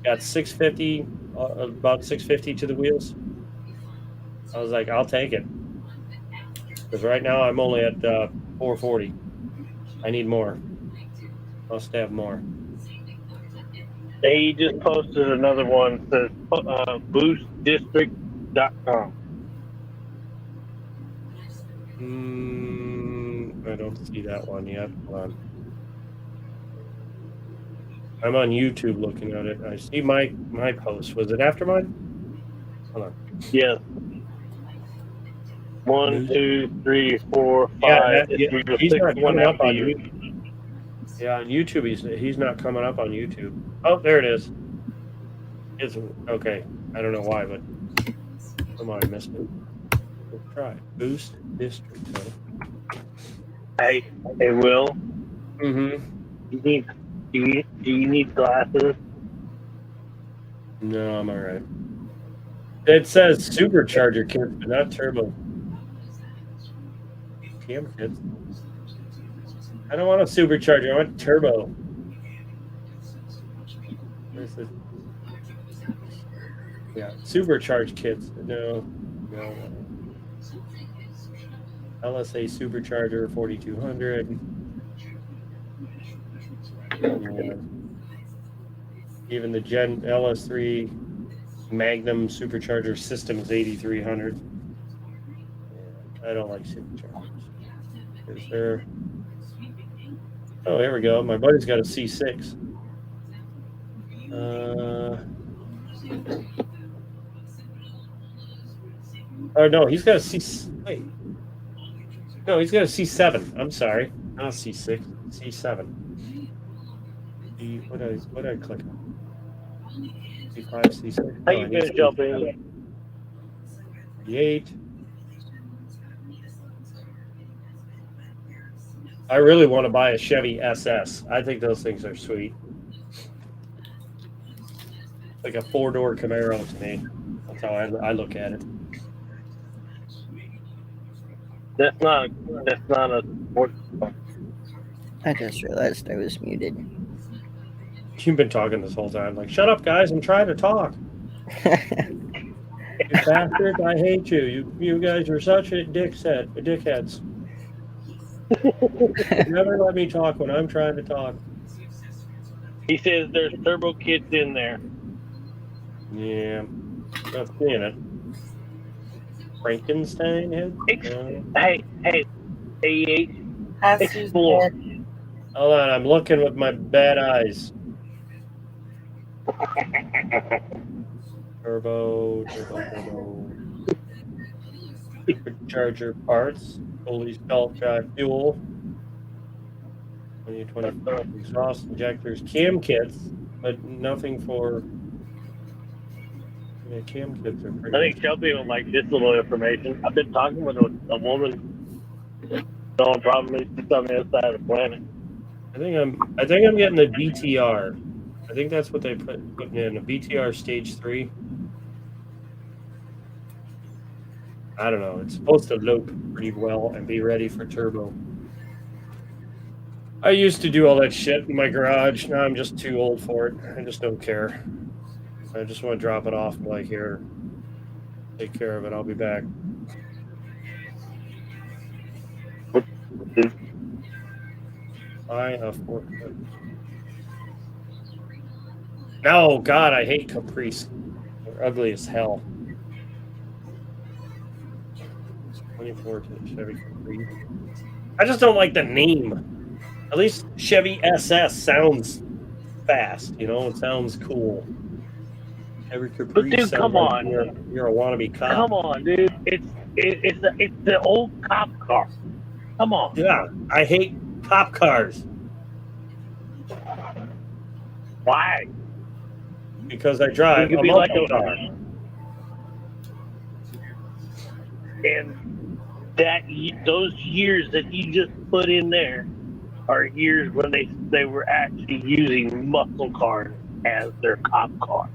got 650, about 650 to the wheels. I was like, I'll take it. Because right now I'm only at 440. I need more. Must have more. They just posted another one that says boostdistrict.com. I don't see that one yet. Hold on. I'm on YouTube looking at it. I see my post. Was it after mine? Hold on. Yes. 1, 2, 3, 4, 5. Yeah, he's not coming up on YouTube. Yeah, on YouTube he's not coming up on YouTube. Oh, there it is. It's okay. I don't know why, but somehow I missed it. Let's try boost district. Hey, Will. Mm-hmm. Do you need glasses? No, I'm all right. It says supercharger kits, but not turbo. Cam kits. I don't want a supercharger. I want turbo. Where's the? Yeah, supercharged kits. No. LSA supercharger 4200. Yeah. Even the Gen LS3 Magnum supercharger system is 8300. Yeah, I don't like superchargers. Is there? Oh, here we go. My buddy's got a C6. Oh no, he's got a C. Wait, no, he's got a C7. I'm sorry, not a C6, C7. What did I click on? C5, C6. How No, I you need been, Jumpy? C8. I really want to buy a Chevy SS. I think those things are sweet. Like a 4-door Camaro to me. That's how I look at it. That's not a sports car. I just realized I was muted. You've been talking this whole time. Like, shut up, guys! I'm trying to talk. You bastards! I hate you. You guys are such a dickheads. Never let me talk when I'm trying to talk. He says there's turbo kits in there. Yeah, not seeing it. Frankenstein head? Hey, Hi, explore. Susan. Hold on, I'm looking with my bad eyes. Turbo. Charger parts, fully self-drive fuel, 2024 exhaust injectors, cam kits, but nothing for. Yeah, cam kits are pretty. I think Shelby would like this little information. I've been talking with a woman. No, probably she's on the other side of the planet. I think I'm getting the BTR. I think that's what they putting in a BTR stage 3. I don't know. It's supposed to loop pretty well and be ready for turbo. I used to do all that shit in my garage. Now I'm just too old for it. I just don't care. I just want to drop it off and like, here, take care of it. I'll be back. Buy a forklift. No, God, I hate Caprice. They're ugly as hell. 24 to Chevy Caprice. I just don't like the name. At least Chevy SS sounds fast, you know? It sounds cool. Chevy Caprice. But dude, come like on. You're a wannabe cop. Come on, dude. It's the old cop car. Come on. Yeah, I hate cop cars. Why? Because I drive You could a be muscle like car. And those years that you just put in there are years when they were actually using muscle cars as their cop car.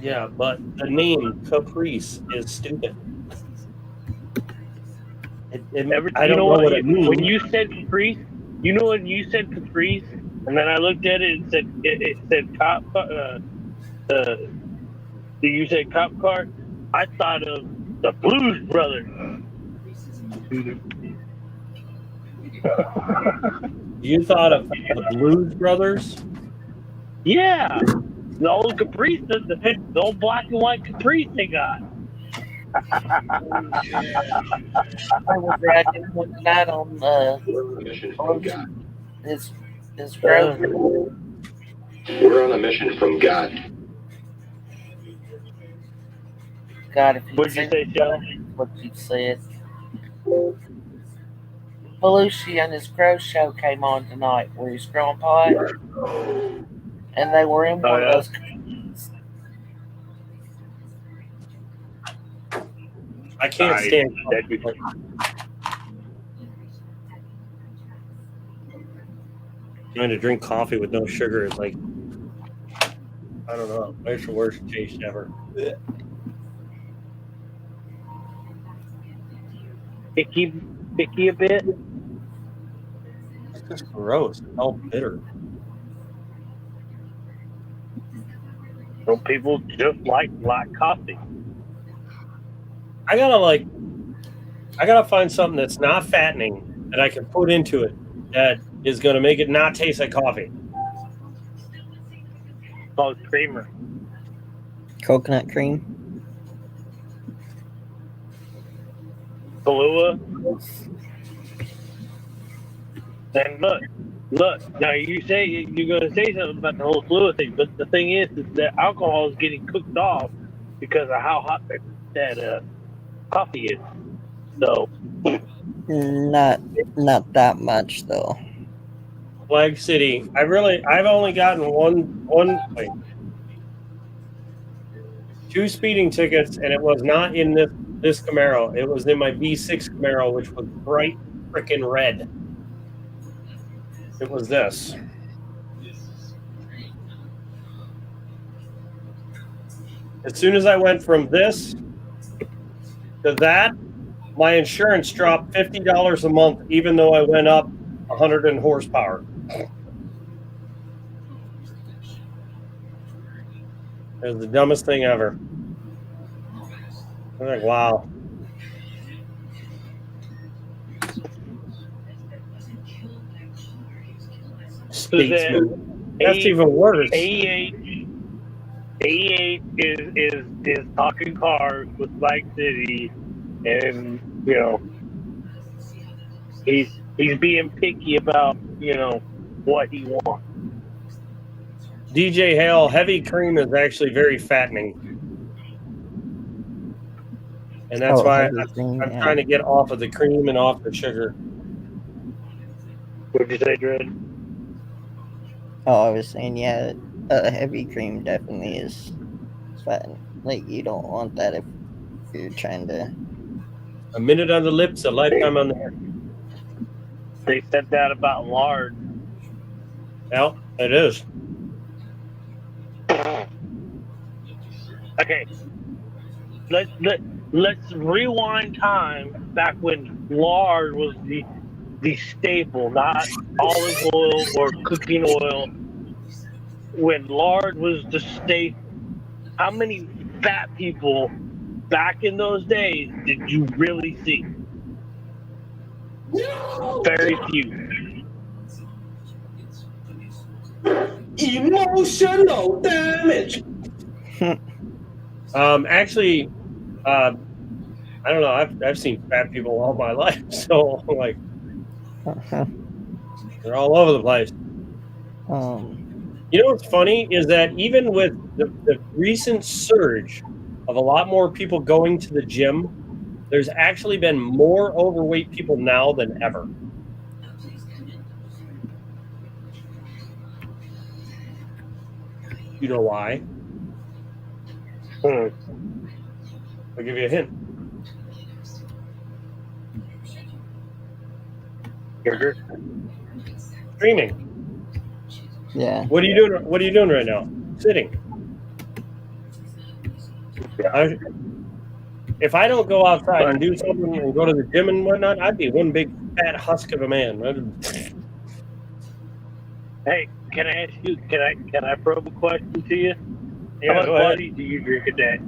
Yeah, but the name Caprice is stupid. I don't know what it means. When you said Caprice, you know when you said Caprice, and then I looked at it and said it said cop. You said cop car. I thought of the Blues Brothers. You thought of the Blues Brothers? Yeah, the old Caprice, the old black and white Caprice they got. I was riding one night on his road. We're on a mission from God. God, if you What'd you say, Joe? what you said. Belushi and his grow show came on tonight where he's growing pot. And they were in one of those. can't stand that'd be trying to drink coffee with no sugar is like, I don't know, it's the worst taste ever. picky a bit. It's just gross. It's all bitter. Some people just like black coffee. I gotta find something that's not fattening that I can put into it that is gonna make it not taste like coffee. Called creamer. Coconut cream. Kahlua. And look. Now you say you're gonna say something about the whole Kahlua thing, but the thing is that alcohol is getting cooked off because of how hot that coffee is. So Not that much though. Flag City. I've only gotten one wait, 2 speeding tickets, and it was not in this Camaro. It was in my V6 Camaro, which was bright freaking red. It was this. As soon as I went from this to that, my insurance dropped $50 a month, even though I went up 100 horsepower. It was the dumbest thing ever. I'm like, wow. Statesman. That's even worse. AEH is talking cars with Flag City, and he's being picky about what he wants. DJ Hale, heavy cream is actually very fattening. And that's why I'm trying to get off of the cream and off the sugar. What'd you say, Dread? Oh, I was saying, yeah, heavy cream definitely is fattening. Like, you don't want that if you're trying to... A minute on the lips, a lifetime on the hair. They said that about lard. Yeah, it is. Okay, let's rewind time back when lard was the staple, not olive oil or cooking oil. When lard was the staple, how many fat people back in those days did you really see? Very few. Emotional damage. Actually, I don't know. I've seen fat people all my life, so like they're all over the place. You know what's funny is that even with the recent surge of a lot more people going to the gym, there's actually been more overweight people now than ever. You know why? I'll give you a hint. Streaming. Yeah. What are you doing? What are you doing right now? Sitting. If I don't go outside and do something and go to the gym and whatnot, I'd be one big fat husk of a man. Hey, can I ask you? Can I probe a question to you? Yeah, How much go water ahead. do you drink a day?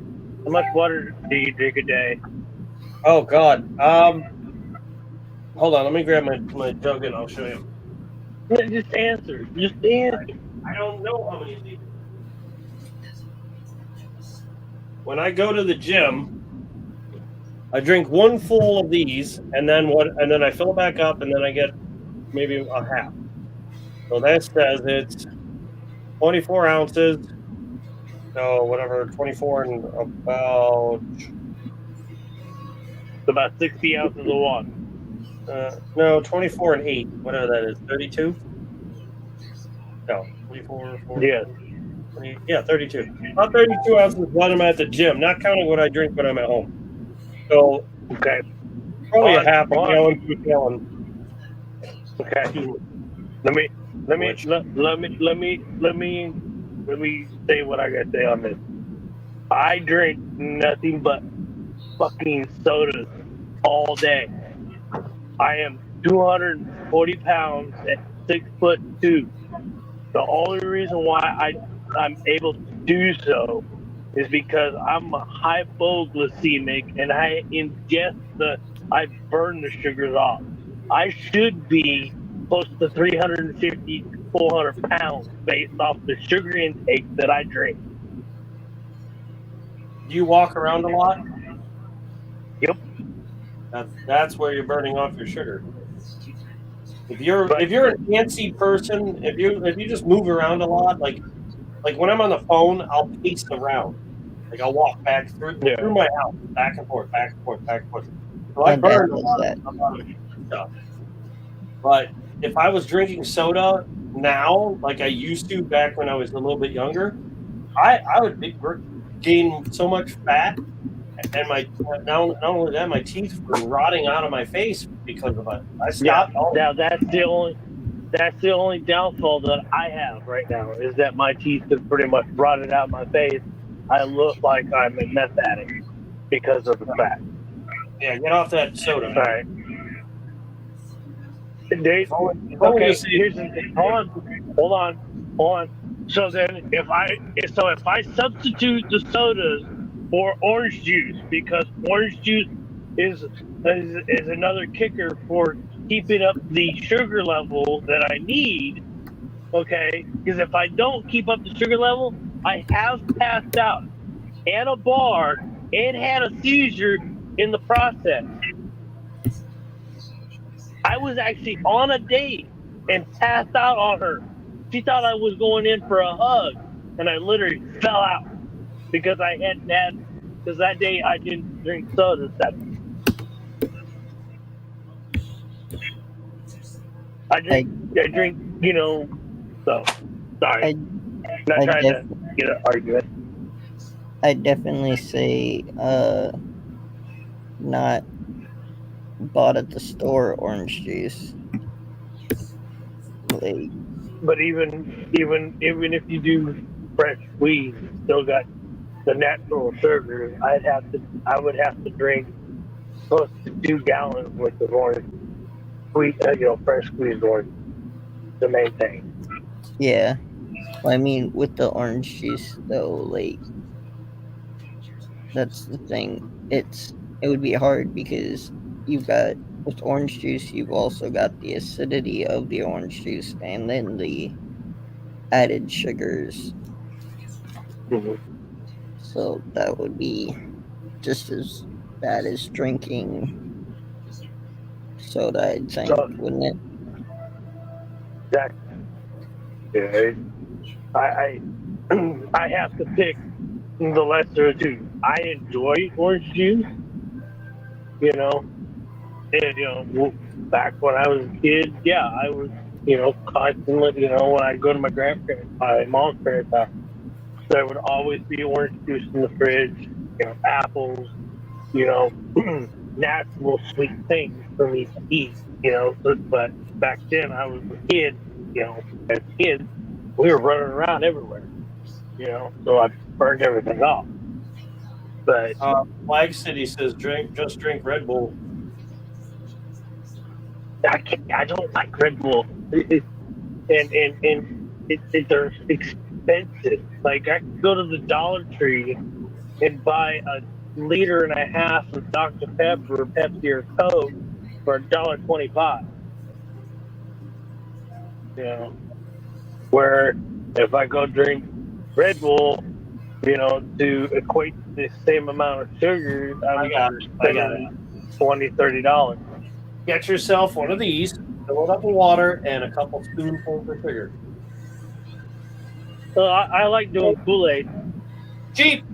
How much water do you drink a day? Oh God. Hold on. Let me grab my jug and I'll show you. Just answer. Just answer. I don't know how many of these. When I go to the gym, I drink one full of these, and then I fill it back up, and then I get maybe a half. So that says it's 24 ounces. So whatever, 24 and About 60 ounces of water. No, 24 and 8, whatever that is, 32. No, 24. 4, Yes. 20, yeah, 32. About 32 ounces when I'm at the gym, not counting what I drink when I'm at home. So Okay. Probably a On- half a on. gallon to a gallon. Okay. Let me say what I gotta say on this. I drink nothing but fucking sodas all day. I am 240 pounds at 6'2". The only reason why I'm able to do so is because I'm a hypoglycemic and I burn the sugars off. I should be close to 350 to 400 pounds based off the sugar intake that I drink. Do you walk around a lot? Yep. That's where you're burning off your sugar. If you're an antsy person, if you just move around a lot, like when I'm on the phone, I'll pace around. Like I'll walk back through my house, back and forth, back and forth, back and forth. So I My dad burn a does lot that. of stuff. But if I was drinking soda now, like I used to back when I was a little bit younger, I would gain so much fat, and not only that, my teeth were rotting out of my face because of it. I stopped. Now that's the only downfall that I have right now is that my teeth have pretty much rotted out my face. I look like I'm a meth addict because of the fact. Yeah, get off that soda. All right. Dave, Okay, here's the thing. Hold on. So then, if I substitute the sodas for orange juice, because orange juice is another kicker for keeping up the sugar level that I need. Okay, because if I don't keep up the sugar level, I have passed out, and a bar, and had a seizure in the process. I was actually on a date and passed out on her. She thought I was going in for a hug, and I literally fell out because because that day I didn't drink sodas. I drink, so sorry. Not trying to get an argument. I definitely say not bought at the store orange juice. Like, but even if you do fresh squeeze, you still got the natural sugar. I would have to drink close to 2 gallons worth of orange fresh squeezed orange to maintain. yeah. Well, I mean, with the orange juice though, like that's the thing. It would be hard because you've got with orange juice, you've also got the acidity of the orange juice and then the added sugars. Mm-hmm. So that would be just as bad as drinking soda, I'd think, wouldn't it? Exactly. Yeah, I have to pick the lesser of two. I enjoy orange juice, and back when I was a kid, yeah, I was, constantly, when I go to my mom's parents' house, there would always be orange juice in the fridge, apples, natural sweet things for me to eat, but back then I was a kid, as kids, we were running around everywhere, so I burned everything off. But Flag City says just drink Red Bull. I don't like Red Bull, and they're expensive. Like I could go to the Dollar Tree and buy a liter and a half of Dr. Pepper, Pepsi, or Coke for $1.25. Where if I go drink Red Bull, to equate the same amount of sugar, I got it. $20-$30. Get yourself one of these, fill it up with water, and a couple spoonfuls of sugar. So I like doing Kool-Aid. Cheap.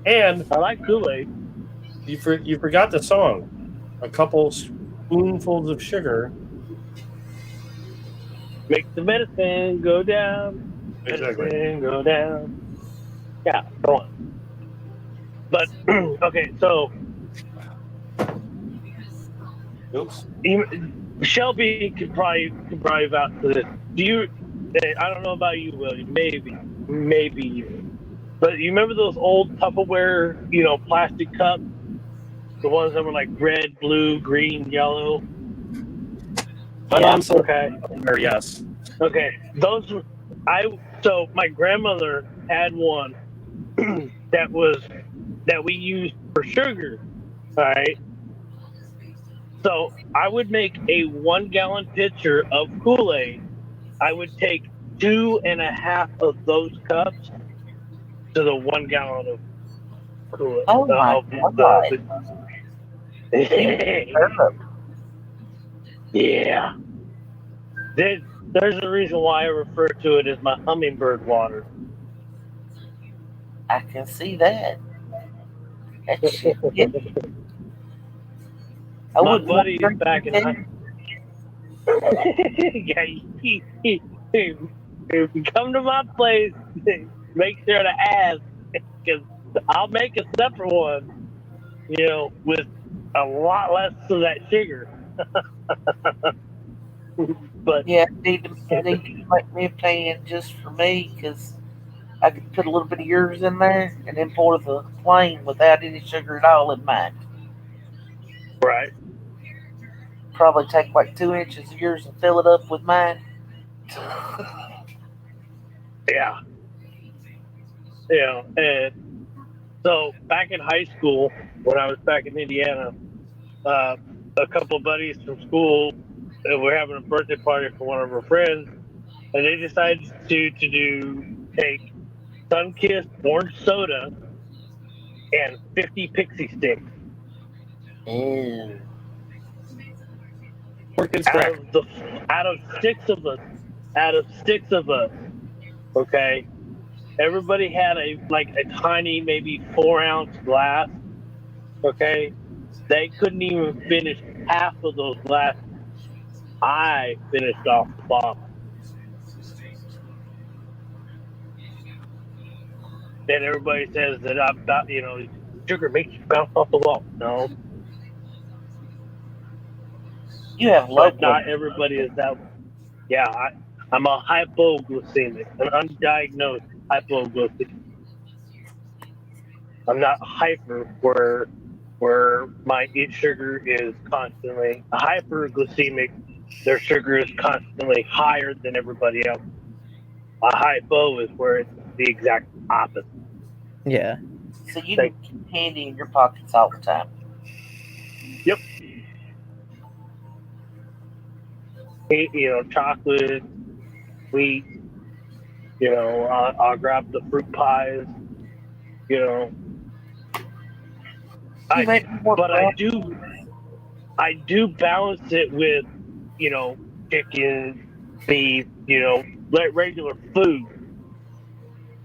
And I like Kool-Aid. You forgot the song. A couple spoonfuls of sugar makes the medicine go down. Exactly. Medicine go down. Yeah, go on. But okay, so Oops. Shelby could probably vouch for this. Do you? I don't know about you, William. Maybe you. But you remember those old Tupperware, plastic cups, the ones that were like red, blue, green, yellow. My Yeah. mom sold Okay. Tupperware, yes. Okay. Those. I so my grandmother had one that we used for sugar. All right. So I would make a 1 gallon pitcher of Kool-Aid. I would take 2.5 of those cups to the 1 gallon of Kool-Aid. Oh my Of god. You the yeah. There's a reason why I refer to it as my hummingbird water. I can see that. That shit. Yeah. I My wouldn't want buddy to is drink back in it. high. Yeah, if you come to my place, make sure to ask, because I'll make a separate one, with a lot less of that sugar. But Yeah, need to make me a pan just for me, because I could put a little bit of yours in there and then pour the plain without any sugar at all in mine. right, Probably take like 2 inches of yours and fill it up with mine. yeah, and so back in high school, when I was back in Indiana, uh, a couple of buddies from school were having a birthday party for one of our friends, and they decided to take Sunkist orange soda and 50 pixie sticks Ew. Poor kids out crack. of the out of six of us. Okay, everybody had a tiny, maybe 4 ounce glass. Okay, they couldn't even finish half of those glasses. I finished off the bottle. And everybody says that sugar makes you bounce off the wall. No, You have low but blood not everybody is that. Yeah, I'm a hypoglycemic, an undiagnosed hypoglycemic. I'm not hyper where my sugar is constantly a hyperglycemic. Their sugar is constantly higher than everybody else. A hypo is where it's the exact opposite. Yeah. so you Like, can keep candy in your pockets all the time. yep, chocolate, sweet. I'll grab the fruit pies. You know, You make more but bread. I do balance it with, chicken, beef, regular food.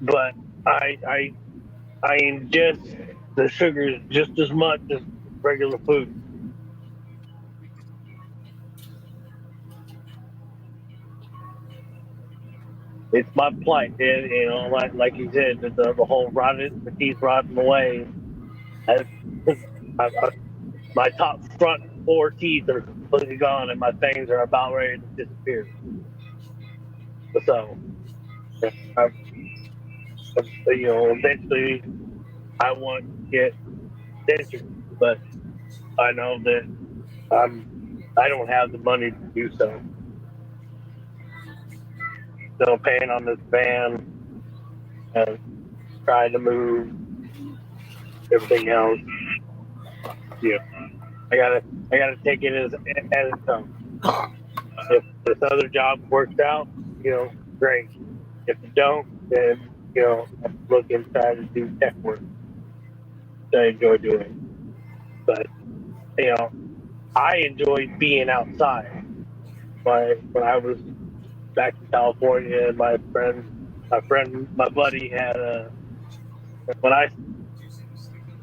But I ingest the sugars just as much as regular food. It's my plight, and like you said, the whole the teeth rotting away. I, I, my top front 4 teeth are completely gone, and my fangs are about ready to disappear. So, I, eventually, I want to get dentures, but I know that I don't have the money to do so. Still paying on this van and trying to move everything else. Yeah, I gotta take it as it comes. If this other job works out, great. If it don't, then I'm looking to try to do tech work that I enjoy doing. But I enjoy being outside. When I was back in California, my buddy had when I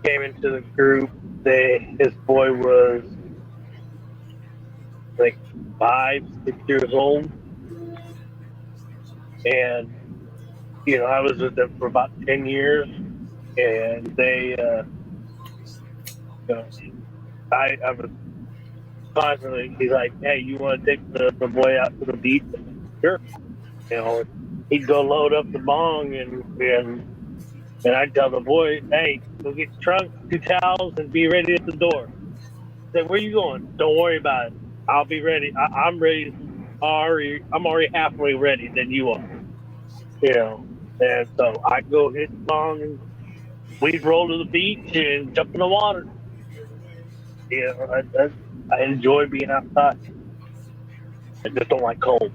came into the group, his boy was like 5, 6 years old, and I was with them for about 10 years, and they, you know, I was constantly. He's like, "Hey, you want to take the boy out to the beach?" Sure. You know, he'd go load up the bong and I'd tell the boy, "Hey, go get your trunk, 2 towels, and be ready at the door." Say, "Where you going?" "Don't worry about it. I'll be ready. I'm ready. I'm already halfway ready than you are." You know, and so I'd go hit the bong and we'd roll to the beach and jump in the water. You know, I enjoy being outside. I just don't like cold.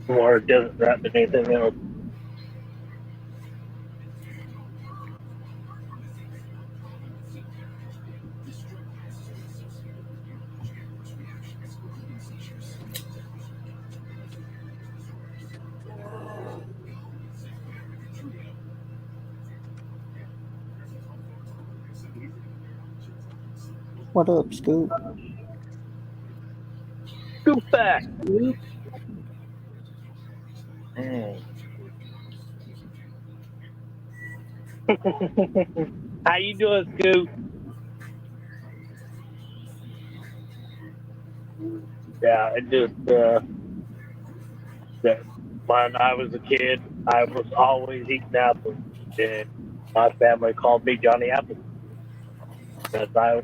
More a desert rat than anything else. What up, Scoop? Scoop back. Mm. How you doing, Scoop? Yeah, it just that when I was a kid, I was always eating apples, and my family called me Johnny Apple because I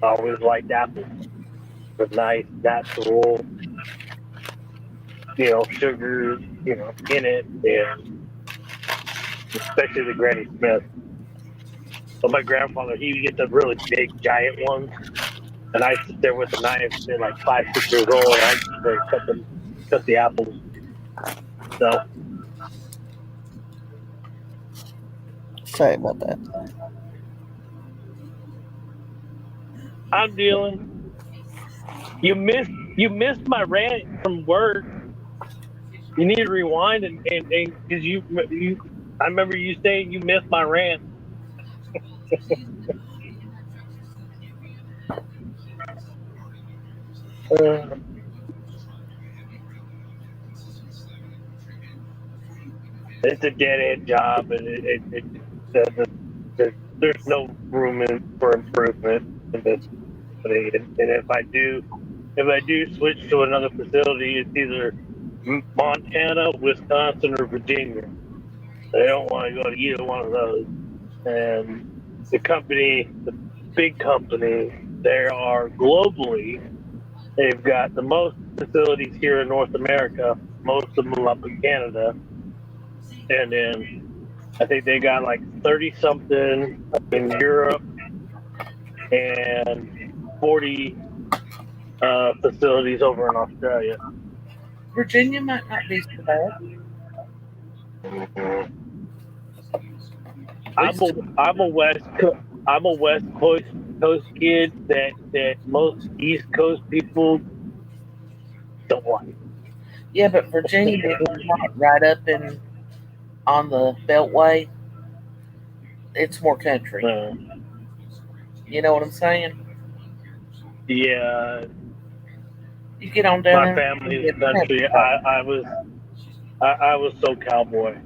always liked apples. The nice natural, sugar, in it, and especially the Granny Smith. But my grandfather, he would get the really big, giant ones, and I sit there with a knife, and like 5, 6 years old, and I sit there and cut the apples. So Sorry about that. I'm dealing. You missed my rant from work. You need to rewind and because I remember you saying you missed my rant. Uh, it's a dead end job, and there's no room for improvement in this company. And if I do switch to another facility, it's either Montana, Wisconsin, or Virginia. They don't want to go to either one of those. And the big company, they are globally. They've got the most facilities here in North America, most of them up in Canada, and then I think they got like 30 something up in Europe and 40 facilities over in Australia. Virginia might not be so bad. I'm a West Coast kid that most East Coast people don't like. Yeah, but Virginia is not right up in on the Beltway. It's more country. You know what I'm saying? Yeah, You get on down my there. family's country. I was so cowboy.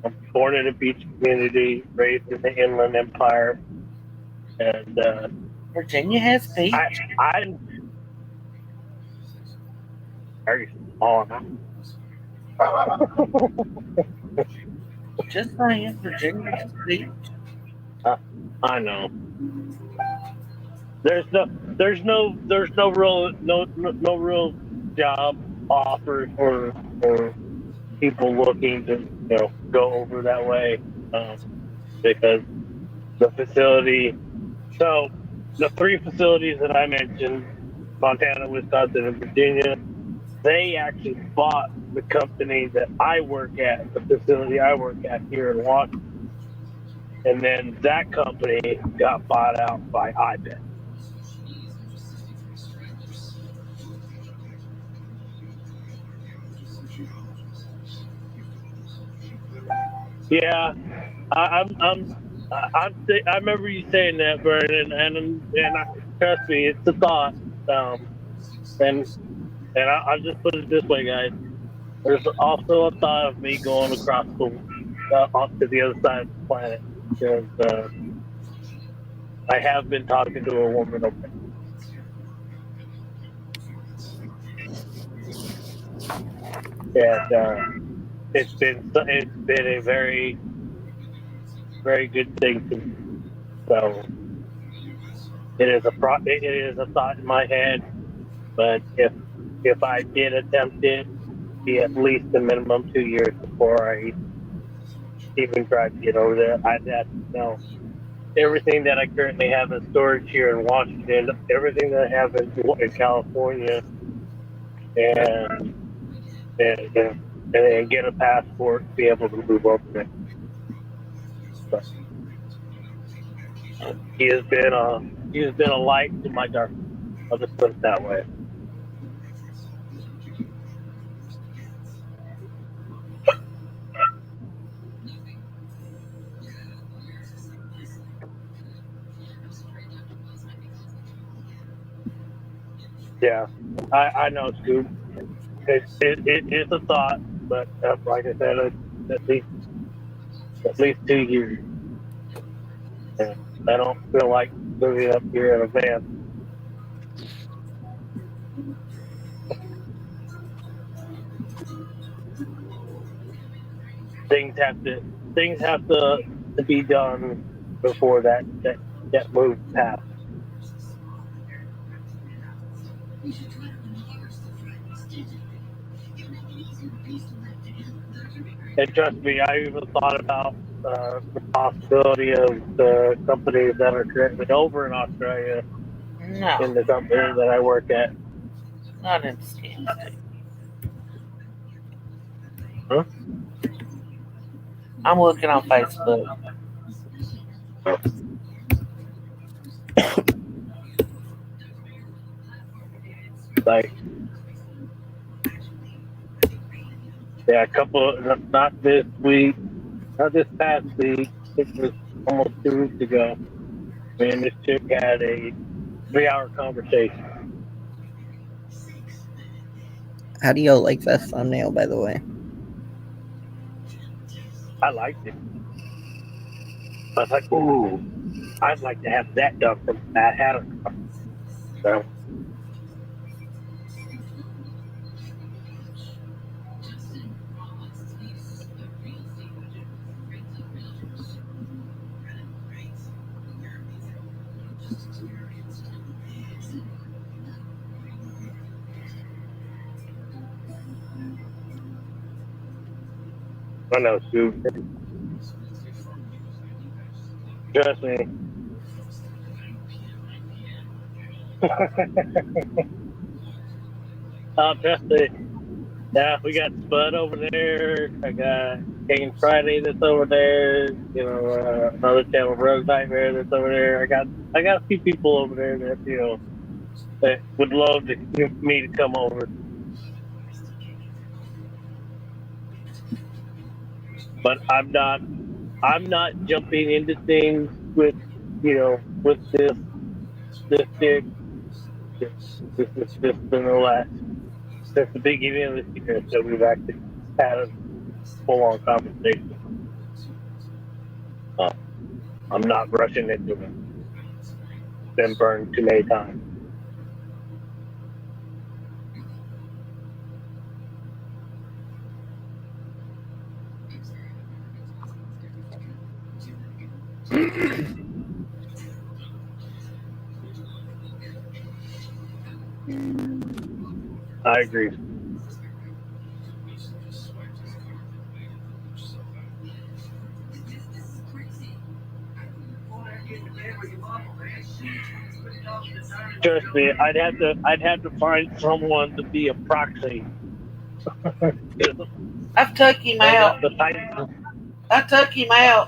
I'm born in a beach community, raised in the Inland Empire, and Virginia has beach. I very small now. Just saying, Virginia has beach. I know. There's no real job offers for people looking to go over that way because the facility. So the 3 facilities that I mentioned, Montana, Wisconsin, and Virginia, they actually bought the company that I work at, the facility I work at here in Washington, and then that company got bought out by iBet. Yeah, I remember you saying that, Vernon, and trust me, it's a thought. And I'll just put it this way, guys. There's also a thought of me going across off to the other side of the planet because I have been talking to a woman over there, and it's been a very very good thing to me. So it is a thought in my head, but if I did attempt it, it'd be at least a minimum 2 years before I even tried to get over there. I'd have to know everything that I currently have in storage here in Washington, everything that I have in California, and and get a passport to be able to move over there. But he has been a light to my darkness. I'll just put it that way. Yeah, I know, Scoop. It's a thought, but like I said, at least 2 years. And I don't feel like moving up here in a van. Things have to be done before that move happens. And trust me, I even thought about the possibility of the companies that are currently over in Australia No, in the company that I work at. not in scam state. Huh? I'm looking on Facebook. Like, yeah, not this week, not this past week. It was almost 2 weeks ago. Me and this chick had a 3-hour conversation. How do y'all like that thumbnail, by the way? I liked it. I was like, ooh, I'd like to have that done from Mad Hatter. So, I know, Sue. Trust me. Trust me. Yeah, we got Spud over there. I got King Friday that's over there. You know, another channel, Rogue Nightmare, that's over there. I got a few people over there that that would love me to come over. But I'm not jumping into things with with this chick. This has just been the last since the beginning of this year, so we've actually had a full on conversation. I'm not rushing into it. Been burned too many times. I agree. Trust me, I'd have to find someone to be a proxy. I've took him out. I took him out.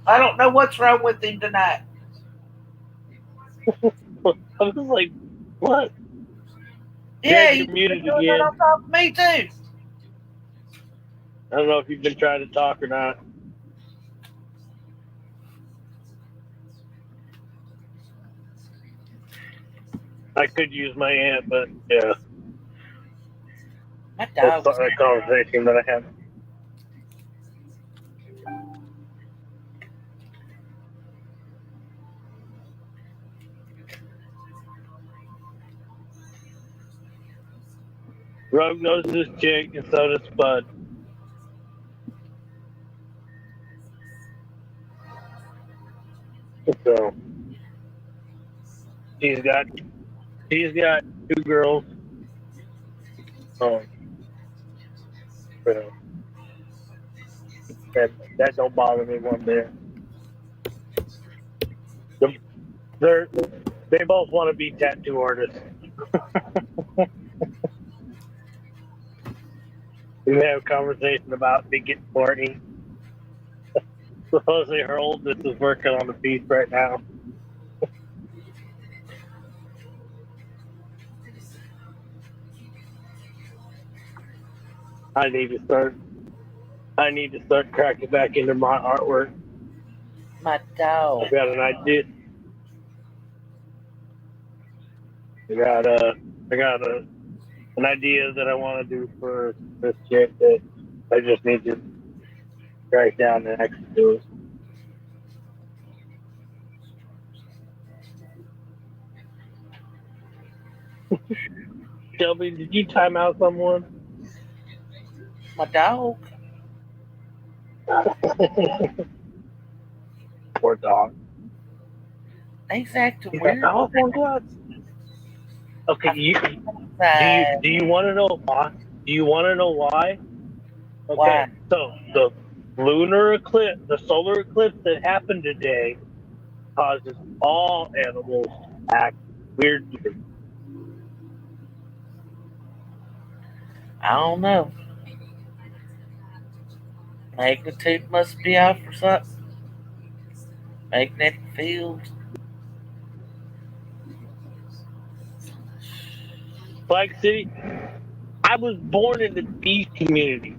I don't know what's wrong with him tonight. I was just like, what? Yeah, you're muted doing again. that on top of me too. I don't know if you've been trying to talk or not. I could use my aunt, but yeah, My that's dog was a conversation that I had. Rogue knows this chick, and so does Spud. So she's got 2 girls. Um, so that don't bother me one bit. They both want to be tattoo artists. We have a conversation about me getting horny. Supposedly her oldest is working on the piece right now. I need to start cracking back into my artwork. my dog. I got an idea. I got an idea that I want to do for this chick that I just need to write down and actually do it. Shelby, did you time out someone? My dog. Poor dog. He's acting He's like, weird. oh my God. Okay, do you want to know why? Do you want to know why? Okay, Why? so the lunar eclipse, the solar eclipse that happened today, causes all animals to act weirdly. I don't know. Magnitude must be off or something. Magnetic field. Flag City, I was born in the beach community.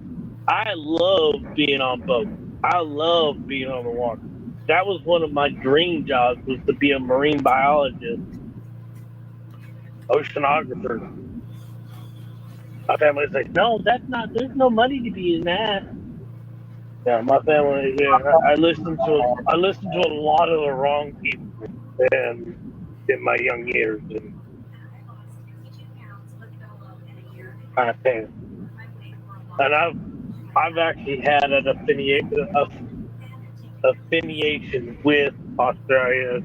I love being on boats. I love being on the water. That was one of my dream jobs, was to be a marine biologist, oceanographer. My family's like, no, there's no money to be in that. Yeah, my family, yeah, I listened to a lot of the wrong people and in my young years, and kind of pain. And I've actually had an affiliation with Australia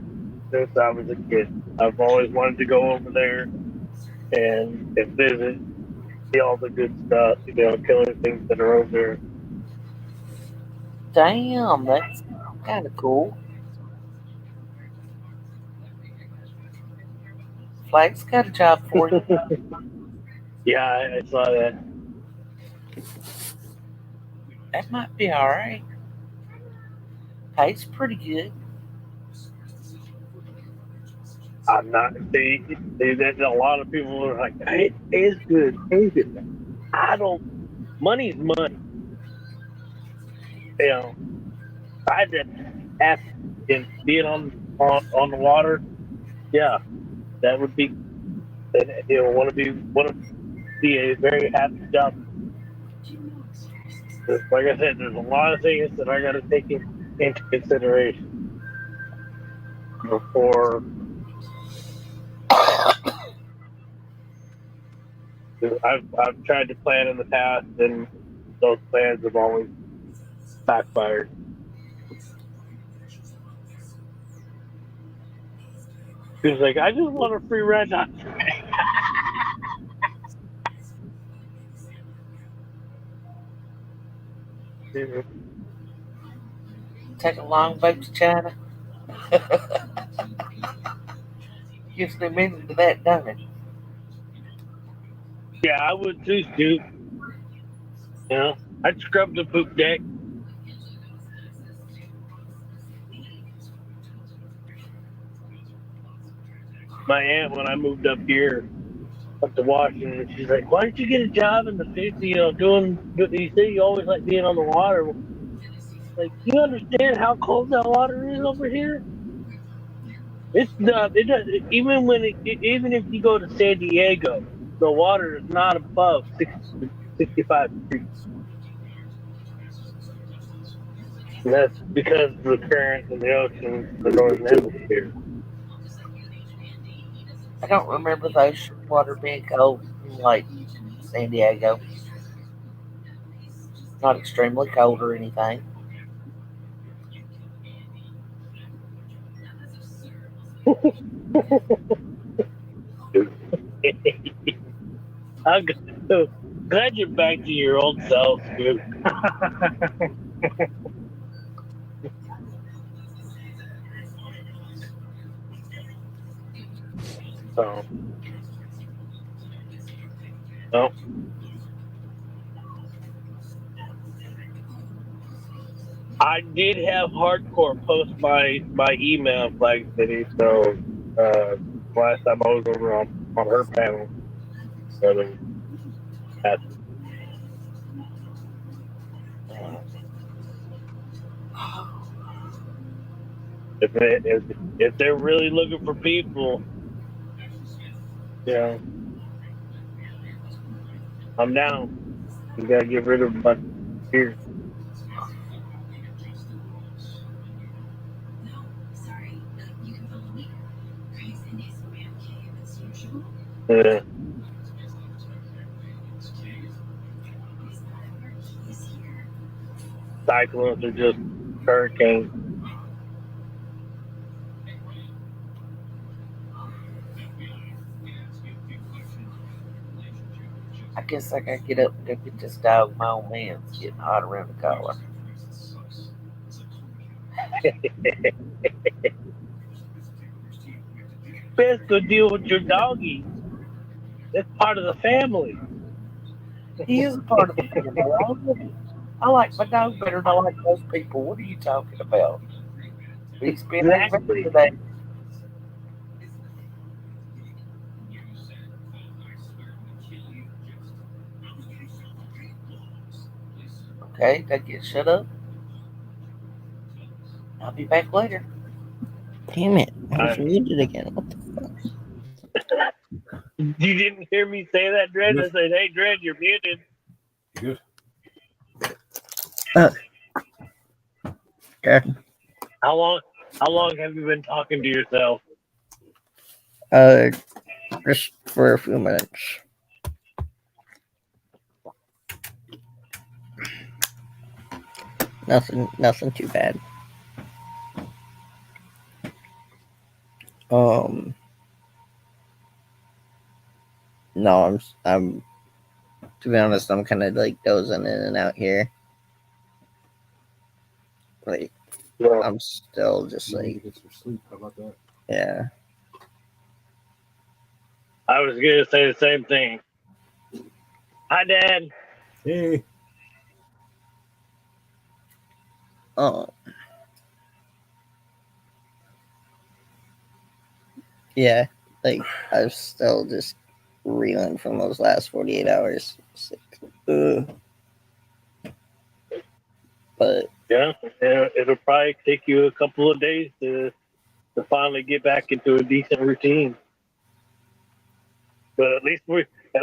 since I was a kid. I've always wanted to go over there and visit, see all the good stuff, killer things that are over there. Damn, that's kind of cool. Flag's got a job for you. Yeah, I saw that. That might be all right. Pays pretty good. I'm not. There's a lot of people who are like, hey, it's good, it's good. I don't. Money's money. I just have in being on the water. Yeah, that would be. Want to be a very happy job. Like I said, there's a lot of things that I got to take into consideration before. I've tried to plan in the past, and those plans have always backfired. He was like, I just want a free ride. Take a long boat to China. Gives me meaning to that, don't it? Yeah, I would too, Stu. I'd scrub the poop deck. My aunt, when I moved up here, up to Washington, she's like, "Why didn't you get a job in the 50s? Doing. You say you always like being on the water. Like, you understand how cold that water is over here? It's not. It does. Even even if you go to San Diego, the water is not above 65 degrees. And that's because of the current in the ocean, the northern hemisphere. I don't remember the ocean water being cold in like San Diego. Not extremely cold or anything. I'm glad you're back to your old self, dude. So, no. I did have hardcore post my email in Flag City, so last time I was over on her panel, so that's if they're really looking for people, you know, I'm down. You gotta get rid of a bunch of fear. Uh, cyclones are just hurricanes. I guess I gotta get up and go get this dog. My old man's getting hot around the collar. Best go deal with your doggy. That's part of the family. He is a part of the family. I like my dog better than I like most people. What are you talking about? He's been aggravated Exactly. today. Okay, that get shut up. I'll be back later. Damn it. I was I, muted again. What the you didn't hear me say that, Dred? I said, "Hey, Dred, you're muted." Good. God. How long have you been talking to yourself? Just for a few minutes. Nothing too bad. No, I'm to be honest, I'm kind of like dozing in and out here. Like, Well, I'm still just You need to like, get some sleep. How about that? yeah. I was gonna say the same thing. Hi, Dad. Hey. Oh, yeah. Like, I'm still just reeling from those last 48 hours. It's like, ugh. But Yeah, it'll probably take you a couple of days to finally get back into a decent routine. But at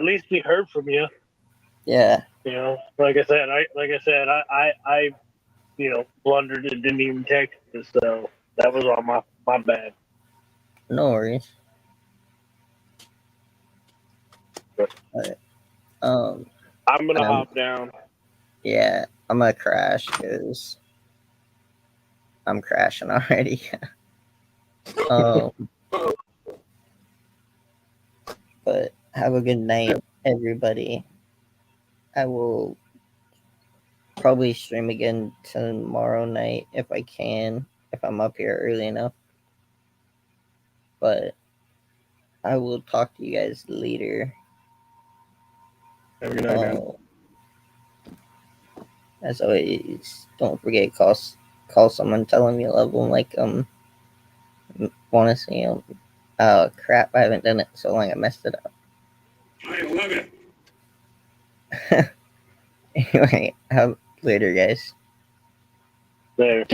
least we heard from you. yeah, You know, like I said, I blundered and didn't even text you, so that was on my bad. no worries. But Um, I'm gonna I'm hop down. yeah, I'm gonna crash because I'm crashing already. um, but have a good night, everybody. I will probably stream again tomorrow night if I can, if I'm up here early enough. But I will talk to you guys later. Have a good night, man. As always, don't forget call someone, tell them you love them, like want to see them. Oh crap! I haven't done it so long. I messed it up. I love it. Anyway, later, guys. There.